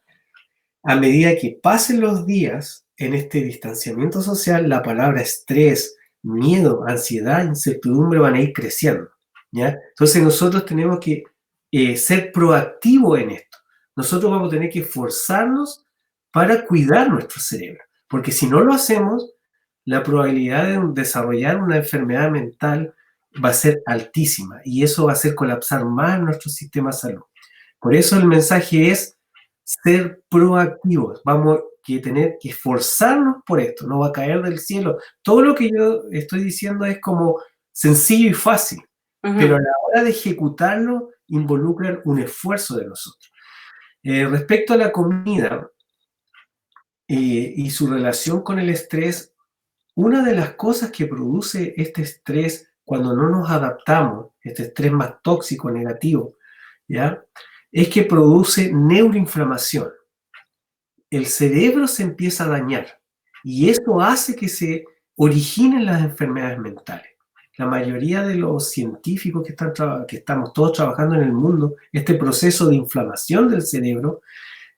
a medida que pasen los días en este distanciamiento social, la palabra estrés, miedo, ansiedad, incertidumbre van a ir creciendo, ¿ya? Entonces nosotros tenemos que ser proactivos en esto. Nosotros vamos a tener que esforzarnos para cuidar nuestro cerebro, porque si no lo hacemos, la probabilidad de desarrollar una enfermedad mental va a ser altísima, y eso va a hacer colapsar más nuestro sistema de salud. Por eso el mensaje es ser proactivos. Vamos a tener que esforzarnos por esto, no va a caer del cielo. Todo lo que yo estoy diciendo es como sencillo y fácil, pero a la hora de ejecutarlo involucran un esfuerzo de nosotros. Respecto a la comida y su relación con el estrés, una de las cosas que produce este estrés cuando no nos adaptamos, este estrés más tóxico, negativo, ¿ya?, es que produce neuroinflamación. El cerebro se empieza a dañar y eso hace que se originen las enfermedades mentales. La mayoría de los científicos que estamos todos trabajando en el mundo, este proceso de inflamación del cerebro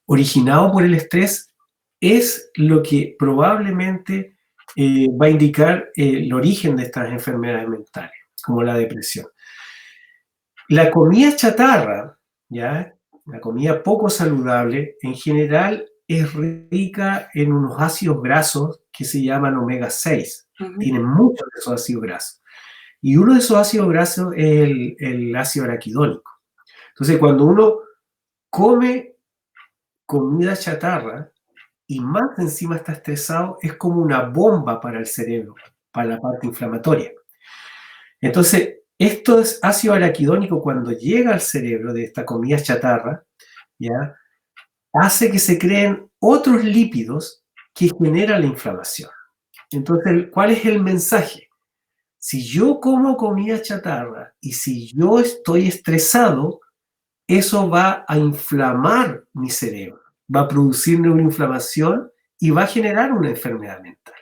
originado por el estrés es lo que probablemente va a indicar el origen de estas enfermedades mentales, como la depresión. La comida chatarra, ¿ya?, la comida poco saludable, en general es rica en unos ácidos grasos que se llaman omega 6. Tienen muchos de esos ácidos grasos. Y uno de esos ácidos grasos es el ácido araquidónico. Entonces, cuando uno come comida chatarra y más encima está estresado, es como una bomba para el cerebro, para la parte inflamatoria. Entonces, esto es ácido araquidónico, cuando llega al cerebro de esta comida chatarra, ¿ya?, hace que se creen otros lípidos que generan la inflamación. Entonces, ¿cuál es el mensaje? Si yo como comida chatarra y si yo estoy estresado, eso va a inflamar mi cerebro, va a producir neuroinflamación y va a generar una enfermedad mental.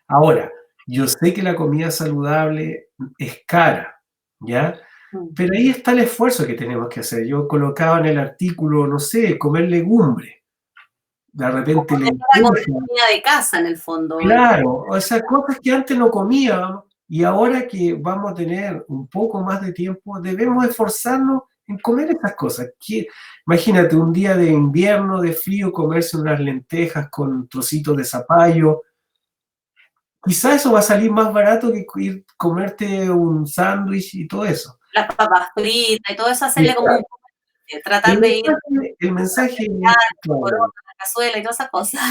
Ahora, yo sé que la comida saludable es cara, ¿ya? Pero ahí está el esfuerzo que tenemos que hacer. Yo colocaba en el artículo, no sé, comer legumbre. De repente la comida de casa, en el fondo. Claro, o sea, cosas que antes no comíamos y ahora que vamos a tener un poco más de tiempo, debemos esforzarnos en comer esas cosas. Imagínate un día de invierno, de frío, comerse unas lentejas con trocitos de zapallo. quizá eso va a salir más barato que ir comerte un sándwich y todo eso. Las papas fritas y todo eso, hacerle como un poco tratar de ir El mensaje a es la corona, claro. la cazuela y todas esas cosas.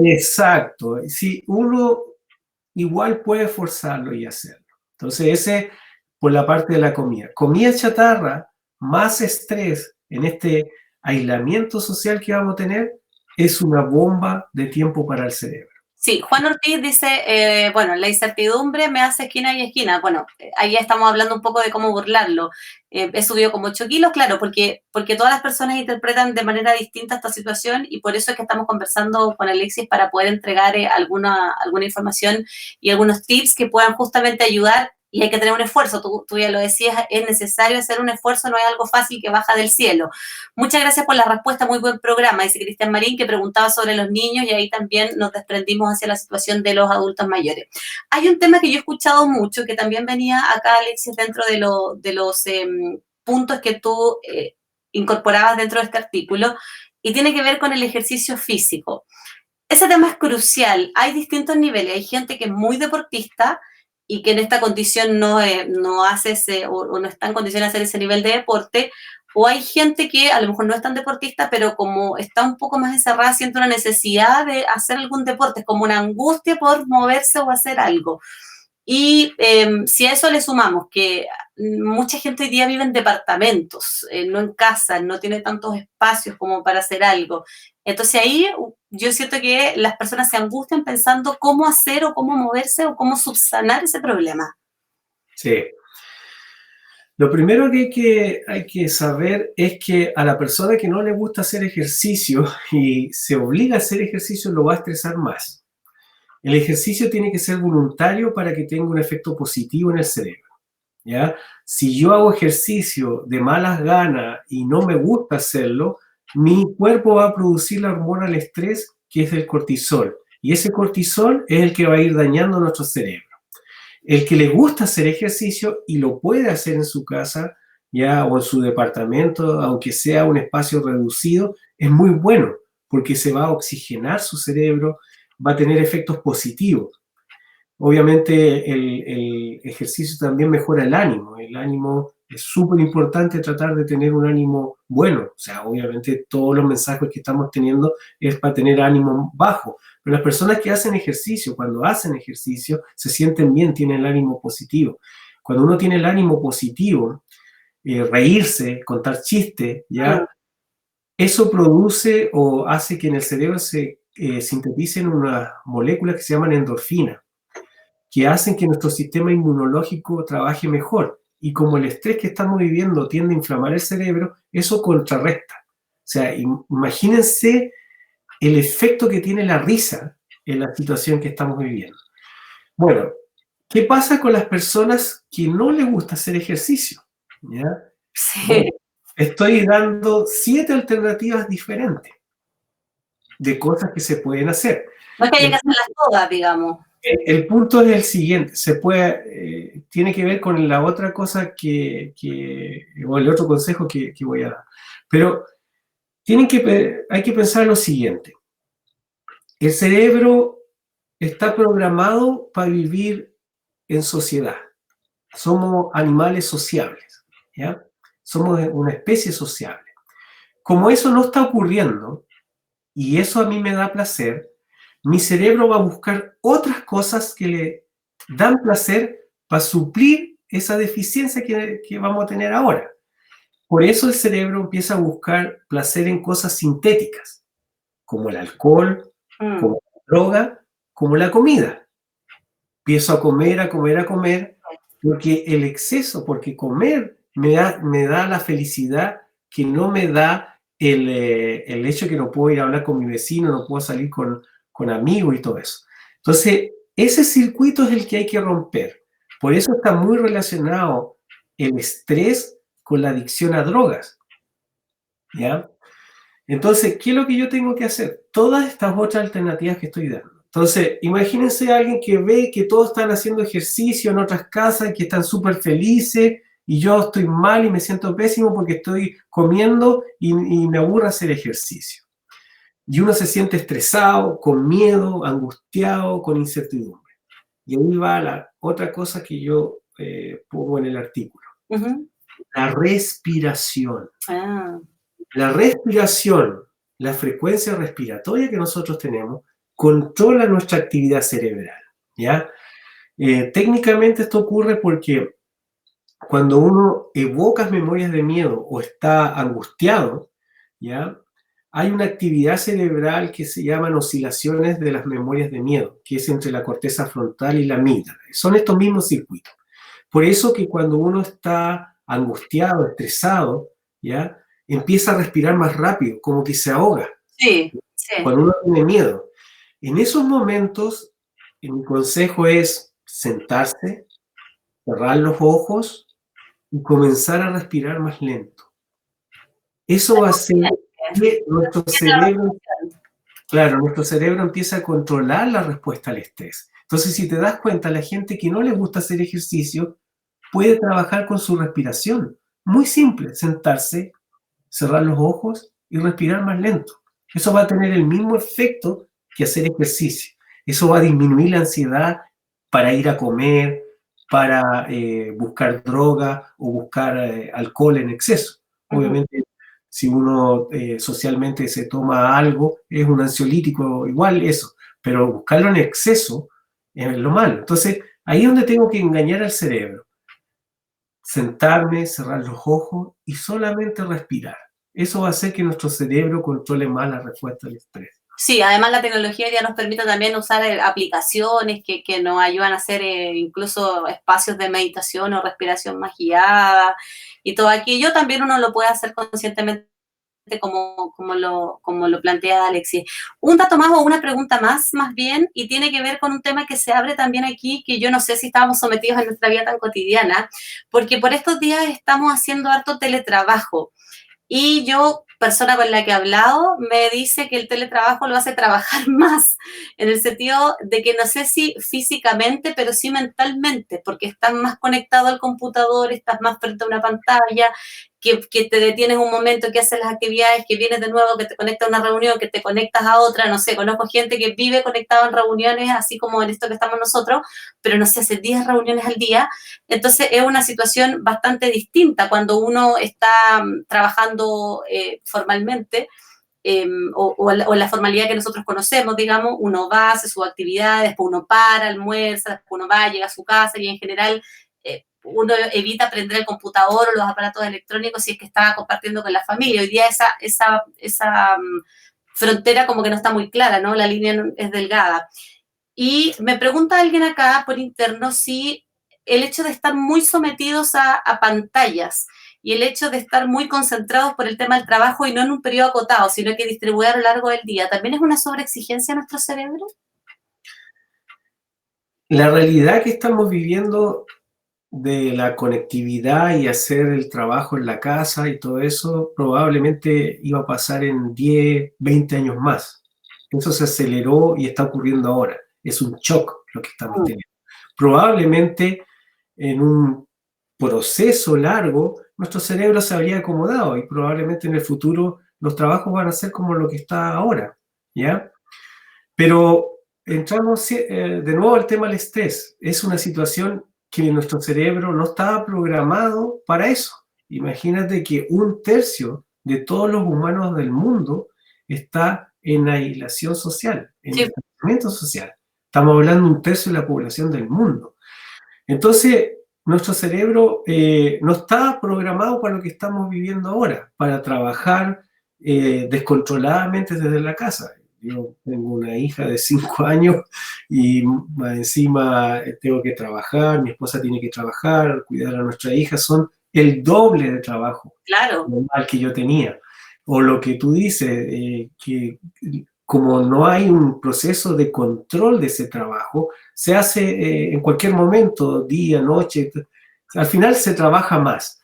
Exacto. Si uno igual puede forzarlo y hacerlo. Entonces, ese por la parte de la comida. Comida chatarra, más estrés en este aislamiento social que vamos a tener, es una bomba de tiempo para el cerebro. Sí, Juan Ortiz dice, bueno, la incertidumbre me hace esquina y esquina. Bueno, ahí estamos hablando un poco de cómo burlarlo. He subido como 8 kilos, claro, porque todas las personas interpretan de manera distinta esta situación y por eso es que estamos conversando con Alexis para poder entregar alguna información y algunos tips que puedan justamente ayudar. Y hay que tener un esfuerzo, tú ya lo decías, es necesario hacer un esfuerzo, no es algo fácil que baja del cielo. Muchas gracias por la respuesta, muy buen programa, dice Cristian Marín, que preguntaba sobre los niños y ahí también nos desprendimos hacia la situación de los adultos mayores. Hay un tema que yo he escuchado mucho, que también venía acá, Alexis, dentro de los puntos que tú incorporabas dentro de este artículo, y tiene que ver con el ejercicio físico. Ese tema es crucial, hay distintos niveles, hay gente que es muy deportista, y que en esta condición no hace o no está en condición de hacer ese nivel de deporte, o hay gente que a lo mejor no es tan deportista, pero como está un poco más encerrada, siente una necesidad de hacer algún deporte, es como una angustia por moverse o hacer algo. Y si a eso le sumamos que mucha gente hoy día vive en departamentos, no en casas, no tiene tantos espacios como para hacer algo. Entonces ahí yo siento que las personas se angustian pensando cómo hacer o cómo moverse o cómo subsanar ese problema. Sí. Lo primero que hay que saber es que a la persona que no le gusta hacer ejercicio y se obliga a hacer ejercicio lo va a estresar más. El ejercicio tiene que ser voluntario para que tenga un efecto positivo en el cerebro, ¿ya? Si yo hago ejercicio de malas ganas y no me gusta hacerlo, mi cuerpo va a producir la hormona del estrés, que es el cortisol. Y ese cortisol es el que va a ir dañando nuestro cerebro. El que le gusta hacer ejercicio y lo puede hacer en su casa, ya, o en su departamento, aunque sea un espacio reducido, es muy bueno, porque se va a oxigenar su cerebro, va a tener efectos positivos. Obviamente el ejercicio también mejora el ánimo. El ánimo es súper importante, tratar de tener un ánimo bueno. O sea, obviamente todos los mensajes que estamos teniendo es para tener ánimo bajo. Pero las personas que hacen ejercicio, cuando hacen ejercicio, se sienten bien, tienen el ánimo positivo. Cuando uno tiene el ánimo positivo, reírse, contar chistes, ¿ya? Eso produce o hace que en el cerebro se sinteticen unas moléculas que se llaman endorfinas, que hacen que nuestro sistema inmunológico trabaje mejor. Y como el estrés que estamos viviendo tiende a inflamar el cerebro, eso contrarresta. O sea, imagínense el efecto que tiene la risa en la situación que estamos viviendo. Bueno, ¿qué pasa con las personas que no les gusta hacer ejercicio? ¿Ya? Sí. Bueno, estoy dando 7 alternativas diferentes de cosas que se pueden hacer. No es que haya que hacerlas todas, digamos. El punto es el siguiente, tiene que ver con la otra cosa o el otro consejo que voy a dar. Pero hay que pensar lo siguiente. El cerebro está programado para vivir en sociedad. Somos animales sociables, ¿ya? Somos una especie sociable. Como eso no está ocurriendo, y eso a mí me da placer, mi cerebro va a buscar otras cosas que le dan placer para suplir esa deficiencia que vamos a tener ahora. Por eso el cerebro empieza a buscar placer en cosas sintéticas, como el alcohol, como la droga, como la comida. Empiezo a comer, porque el exceso, porque comer me da la felicidad que no me da el hecho que no puedo ir a hablar con mi vecino, no puedo salir con amigos y todo eso. Entonces, ese circuito es el que hay que romper. Por eso está muy relacionado el estrés con la adicción a drogas, ¿ya? Entonces, ¿qué es lo que yo tengo que hacer? Todas estas otras alternativas que estoy dando. Entonces, imagínense a alguien que ve que todos están haciendo ejercicio en otras casas y que están súper felices y yo estoy mal y me siento pésimo porque estoy comiendo y me aburre hacer ejercicio. Y uno se siente estresado, con miedo, angustiado, con incertidumbre. Y ahí va la otra cosa que yo pongo en el artículo. La respiración. La respiración, la frecuencia respiratoria que nosotros tenemos, controla nuestra actividad cerebral, ¿ya? Técnicamente esto ocurre porque cuando uno evoca memorias de miedo o está angustiado, ¿ya? Hay una actividad cerebral que se llaman oscilaciones de las memorias de miedo, que es entre la corteza frontal y la amígdala. Son estos mismos circuitos. Por eso que cuando uno está angustiado, estresado, ¿ya? Empieza a respirar más rápido, como que se ahoga. Sí. Cuando uno tiene miedo. En esos momentos, mi consejo es sentarse, cerrar los ojos y comenzar a respirar más lento. Eso va a hacer que nuestro cerebro, claro, nuestro cerebro empieza a controlar la respuesta al estrés. Entonces, si te das cuenta, la gente que no le gusta hacer ejercicio puede trabajar con su respiración. Muy simple, sentarse, cerrar los ojos y respirar más lento. Eso va a tener el mismo efecto que hacer ejercicio. Eso va a disminuir la ansiedad para ir a comer, para buscar droga o buscar alcohol en exceso. Obviamente, si uno socialmente se toma algo, es un ansiolítico, igual eso, pero buscarlo en exceso es lo malo. Entonces, ahí es donde tengo que engañar al cerebro. Sentarme, cerrar los ojos y solamente respirar. Eso va a hacer que nuestro cerebro controle más la respuesta al estrés. Sí, además la tecnología ya nos permite también usar aplicaciones que nos ayudan a hacer incluso espacios de meditación o respiración más guiada y todo aquello. También uno lo puede hacer conscientemente como lo plantea Alexis. Un dato más o una pregunta más bien, y tiene que ver con un tema que se abre también aquí, que yo no sé si estábamos sometidos en nuestra vida tan cotidiana, porque por estos días estamos haciendo harto teletrabajo. Y yo, persona con la que he hablado, me dice que el teletrabajo lo hace trabajar más, en el sentido de que no sé si físicamente, pero sí mentalmente, porque estás más conectado al computador, estás más frente a una pantalla, que te detienes un momento, que haces las actividades, que vienes de nuevo, que te conectas a una reunión, que te conectas a otra, no sé, conozco gente que vive conectado en reuniones, así como en esto que estamos nosotros, pero no sé, hace 10 reuniones al día. Entonces es una situación bastante distinta cuando uno está trabajando formalmente, o la formalidad que nosotros conocemos, digamos, uno va, hace sus actividades, después uno para, almuerza, después uno va, llega a su casa y en general uno evita prender el computador o los aparatos electrónicos si es que está compartiendo con la familia. Hoy día esa frontera como que no está muy clara, ¿no? La línea es delgada. Y me pregunta alguien acá por interno si el hecho de estar muy sometidos a pantallas y el hecho de estar muy concentrados por el tema del trabajo y no en un periodo acotado, sino que distribuido a lo largo del día, ¿también es una sobreexigencia a nuestro cerebro? La realidad que estamos viviendo de la conectividad y hacer el trabajo en la casa y todo eso, probablemente iba a pasar en 10, 20 años más. Eso se aceleró y está ocurriendo ahora. Es un shock lo que estamos teniendo. Probablemente en un proceso largo, nuestro cerebro se habría acomodado y probablemente en el futuro los trabajos van a ser como lo que está ahora, ¿ya? Pero entramos de nuevo al tema del estrés. Es una situación que nuestro cerebro no estaba programado para eso. Imagínate que 1/3 de todos los humanos del mundo está en aislación social, en distanciamiento social. Estamos hablando de 1/3 de la población del mundo. Entonces, nuestro cerebro no está programado para lo que estamos viviendo ahora, para trabajar descontroladamente desde la casa. Yo tengo una hija de 5 años y más encima tengo que trabajar, mi esposa tiene que trabajar, cuidar a nuestra hija, son el doble de trabajo normal que yo tenía. O lo que tú dices, que como no hay un proceso de control de ese trabajo, se hace en cualquier momento, día, noche, al final se trabaja más.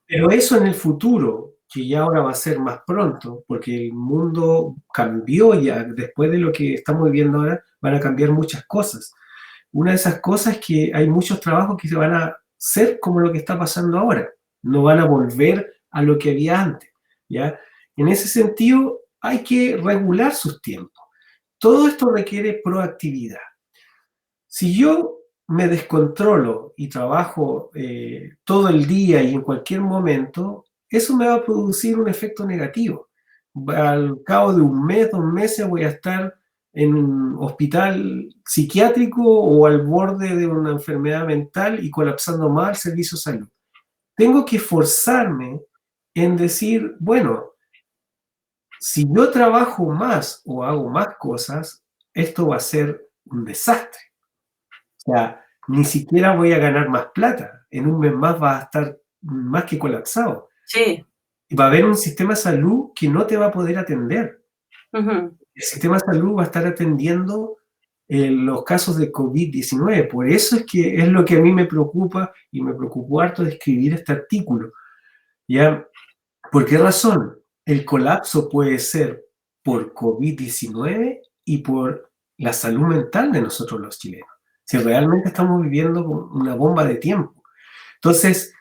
Pero eso en el futuro, que ya ahora va a ser más pronto, porque el mundo cambió ya, después de lo que estamos viviendo ahora, van a cambiar muchas cosas. Una de esas cosas es que hay muchos trabajos que se van a hacer como lo que está pasando ahora, no van a volver a lo que había antes, ¿ya? En ese sentido, hay que regular sus tiempos. Todo esto requiere proactividad. Si yo me descontrolo y trabajo todo el día y en cualquier momento, eso me va a producir un efecto negativo. Al cabo de un mes, 2 meses, voy a estar en un hospital psiquiátrico o al borde de una enfermedad mental y colapsando más el servicio de salud. Tengo que esforzarme en decir, bueno, si yo trabajo más o hago más cosas, esto va a ser un desastre. O sea, ni siquiera voy a ganar más plata. En un mes más vas a estar más que colapsado. Sí. Y va a haber un sistema de salud que no te va a poder atender. Uh-huh. El sistema de salud va a estar atendiendo los casos de COVID-19. Por eso es que es lo que a mí me preocupa y me preocupó harto de escribir este artículo. ¿Ya? ¿Por qué razón? El colapso puede ser por COVID-19 y por la salud mental de nosotros los chilenos. Si realmente estamos viviendo una bomba de tiempo. Entonces,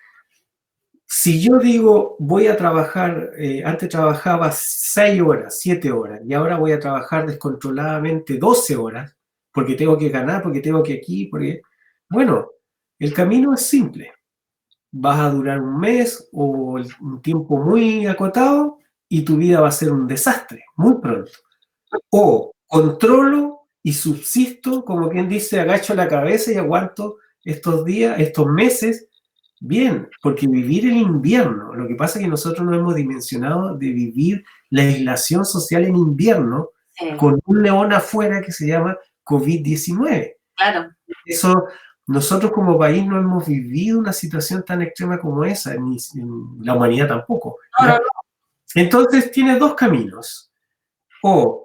si yo digo, voy a trabajar, antes trabajaba 6 horas, 7 horas, y ahora voy a trabajar descontroladamente 12 horas, porque tengo que ganar, porque tengo que aquí, porque... Bueno, el camino es simple. Vas a durar un mes o un tiempo muy acotado y tu vida va a ser un desastre, muy pronto. O controlo y subsisto, como quien dice, agacho la cabeza y aguanto estos días, estos meses, bien, porque vivir el invierno, lo que pasa es que nosotros no hemos dimensionado de vivir la aislación social en invierno con un león afuera que se llama COVID-19. Claro. Eso, nosotros como país no hemos vivido una situación tan extrema como esa, ni la humanidad tampoco. No. Entonces tiene dos caminos. O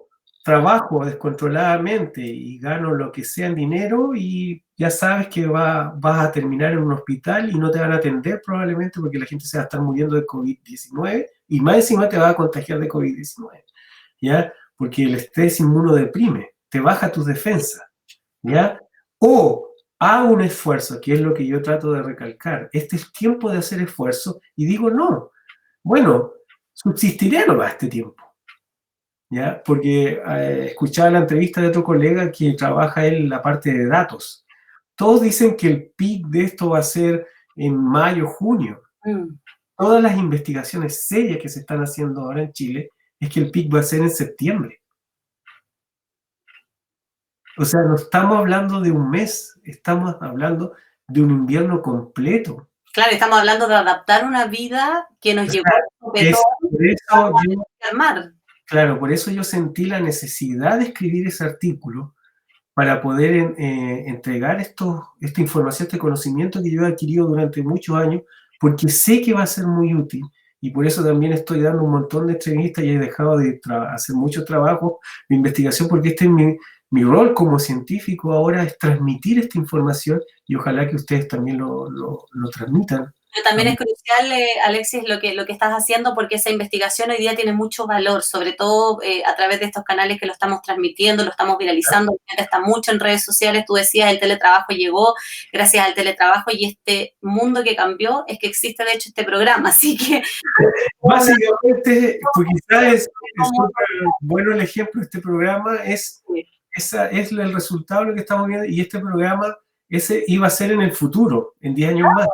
trabajo descontroladamente y gano lo que sea en dinero y ya sabes que vas a terminar en un hospital y no te van a atender probablemente porque la gente se va a estar muriendo de COVID-19 y más encima te va a contagiar de COVID-19, ¿ya? Porque el estrés inmunodeprime, te baja tus defensas, ¿ya? O hago un esfuerzo, que es lo que yo trato de recalcar. Este es tiempo de hacer esfuerzo y digo, no, bueno, subsistiré nomás este tiempo. ¿Ya? Porque escuchaba la entrevista de otro colega que trabaja en la parte de datos. Todos dicen que el pic de esto va a ser en mayo, junio. Todas las investigaciones serias que se están haciendo ahora en Chile es que el pic va a ser en septiembre. O sea, no estamos hablando de un mes, estamos hablando de un invierno completo. Claro, estamos hablando de adaptar una vida que nos llevó a armar. Claro, por eso yo sentí la necesidad de escribir ese artículo para poder entregar esta información, este conocimiento que yo he adquirido durante muchos años, porque sé que va a ser muy útil y por eso también estoy dando un montón de entrevistas y he dejado de hacer mucho trabajo de investigación, porque este es mi rol como científico ahora, es transmitir esta información y ojalá que ustedes también lo transmitan. También es crucial, Alexis, lo que estás haciendo, porque esa investigación hoy día tiene mucho valor, sobre todo a través de estos canales que lo estamos transmitiendo, lo estamos viralizando, está mucho en redes sociales. Tú decías, el teletrabajo llegó gracias al teletrabajo y este mundo que cambió es que existe, de hecho, este programa, así que... Básicamente, pues quizás es bueno el ejemplo de este programa, es el resultado de lo que estamos viendo, y este programa ese iba a ser en el futuro, en 10 años más.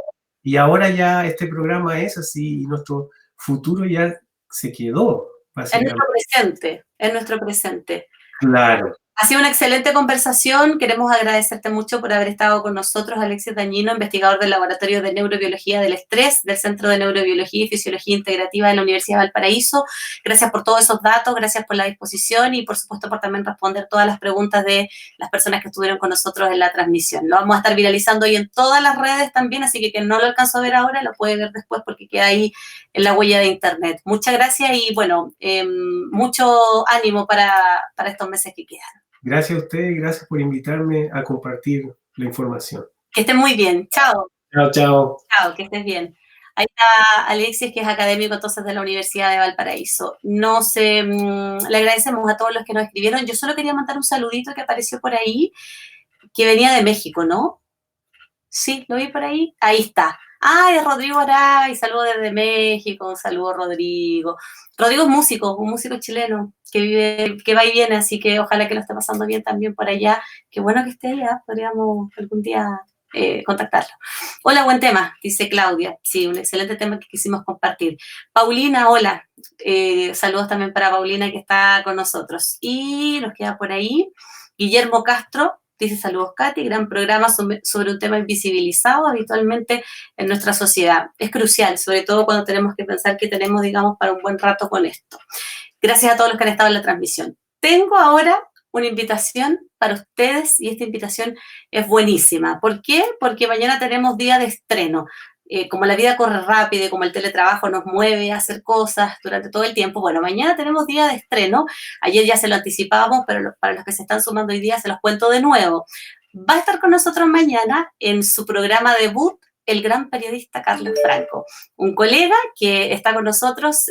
Y ahora ya este programa es así y nuestro futuro ya se quedó. Es nuestro presente. Claro. Ha sido una excelente conversación. Queremos agradecerte mucho por haber estado con nosotros, Alexis Dañino, investigador del Laboratorio de Neurobiología del Estrés, del Centro de Neurobiología y Fisiología Integrativa de la Universidad de Valparaíso. Gracias por todos esos datos, gracias por la disposición y, por supuesto, por también responder todas las preguntas de las personas que estuvieron con nosotros en la transmisión. Lo vamos a estar viralizando hoy en todas las redes también, así que quien no lo alcanzó a ver ahora lo puede ver después porque queda ahí en la huella de internet. Muchas gracias y, bueno, mucho ánimo para estos meses que quedan. Gracias a ustedes y gracias por invitarme a compartir la información. Que estén muy bien. Chao. Chao, chao. Chao, que estés bien. Ahí está Alexis, que es académico entonces de la Universidad de Valparaíso. Le agradecemos a todos los que nos escribieron. Yo solo quería mandar un saludito que apareció por ahí, que venía de México, ¿no? Sí, lo vi por ahí. Ahí está. Ay, es Rodrigo Aray, saludo desde México, un saludo Rodrigo. Rodrigo es músico, un músico chileno que vive, que va y viene, así que ojalá que lo esté pasando bien también por allá. Qué bueno que esté allá, podríamos algún día contactarlo. Hola, buen tema, dice Claudia. Sí, un excelente tema que quisimos compartir. Paulina, hola. Saludos también para Paulina que está con nosotros. Y nos queda por ahí Guillermo Castro. Dice saludos, Katy, gran programa sobre un tema invisibilizado habitualmente en nuestra sociedad. Es crucial, sobre todo cuando tenemos que pensar que tenemos, digamos, para un buen rato con esto. Gracias a todos los que han estado en la transmisión. Tengo ahora una invitación para ustedes y esta invitación es buenísima. ¿Por qué? Porque mañana tenemos día de estreno. Como la vida corre rápido y como el teletrabajo nos mueve a hacer cosas durante todo el tiempo, bueno, mañana tenemos día de estreno. Ayer ya se lo anticipábamos, pero para los que se están sumando hoy día se los cuento de nuevo. Va a estar con nosotros mañana en su programa debut el gran periodista Carlos Franco, un colega que está con nosotros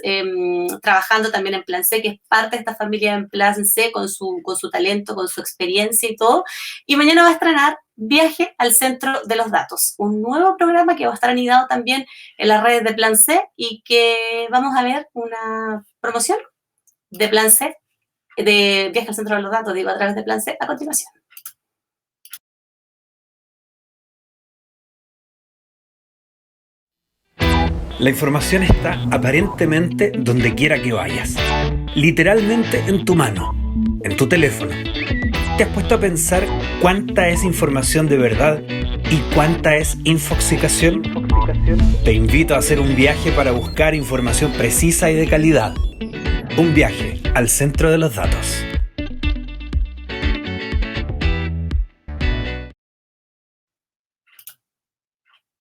trabajando también en Plan C, que es parte de esta familia en Plan C con su talento, con su experiencia y todo. Y mañana va a estrenar Viaje al Centro de los Datos, un nuevo programa que va a estar anidado también en las redes de Plan C y que vamos a ver una promoción de Plan C, de Viaje al Centro de los Datos, digo, a través de Plan C a continuación. La información está aparentemente donde quiera que vayas. Literalmente en tu mano, en tu teléfono. ¿Te has puesto a pensar cuánta es información de verdad y cuánta es infoxicación? Te invito a hacer un viaje para buscar información precisa y de calidad. Un viaje al centro de los datos.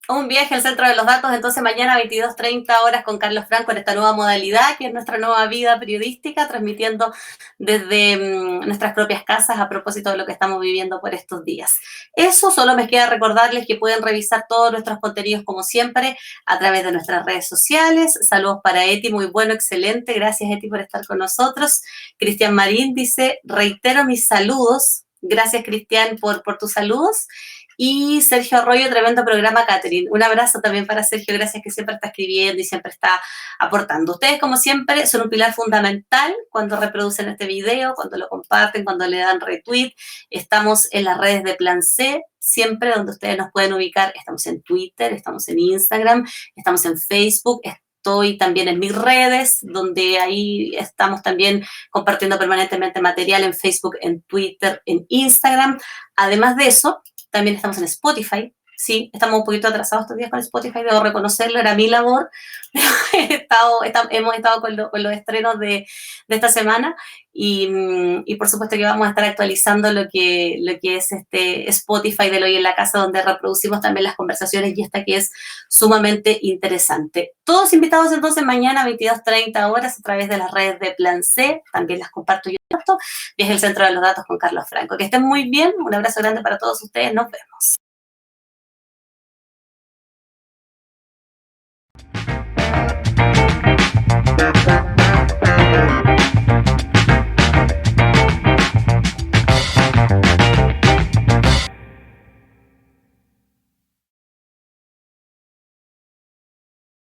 Un viaje al centro de los datos, entonces mañana 22:30 horas con Carlos Franco en esta nueva modalidad, que es nuestra nueva vida periodística, transmitiendo desde nuestras propias casas a propósito de lo que estamos viviendo por estos días. Eso, solo me queda recordarles que pueden revisar todos nuestros contenidos como siempre a través de nuestras redes sociales. Saludos para Eti, muy bueno, excelente. Gracias, Eti, por estar con nosotros. Cristian Marín dice, reitero mis saludos. Gracias, Cristian, por tus saludos. Y Sergio Arroyo, tremendo programa, Catherine. Un abrazo también para Sergio, gracias que siempre está escribiendo y siempre está aportando. Ustedes, como siempre, son un pilar fundamental cuando reproducen este video, cuando lo comparten, cuando le dan retweet. Estamos en las redes de Plan C, siempre donde ustedes nos pueden ubicar. Estamos en Twitter, estamos en Instagram, estamos en Facebook, estoy también en mis redes, donde ahí estamos también compartiendo permanentemente material en Facebook, en Twitter, en Instagram. Además de eso, también estamos en Spotify, sí, estamos un poquito atrasados estos días con Spotify, debo reconocerlo, era mi labor, hemos estado con los estrenos de esta semana y por supuesto que vamos a estar actualizando lo que es este Spotify del Hoy en la Casa, donde reproducimos también las conversaciones y esta que es sumamente interesante. Todos invitados entonces mañana a 22:30 horas a través de las redes de Plan C, también las comparto yo. Viaje al Centro de los Datos con Carlos Franco. Que estén muy bien, un abrazo grande para todos ustedes, nos vemos.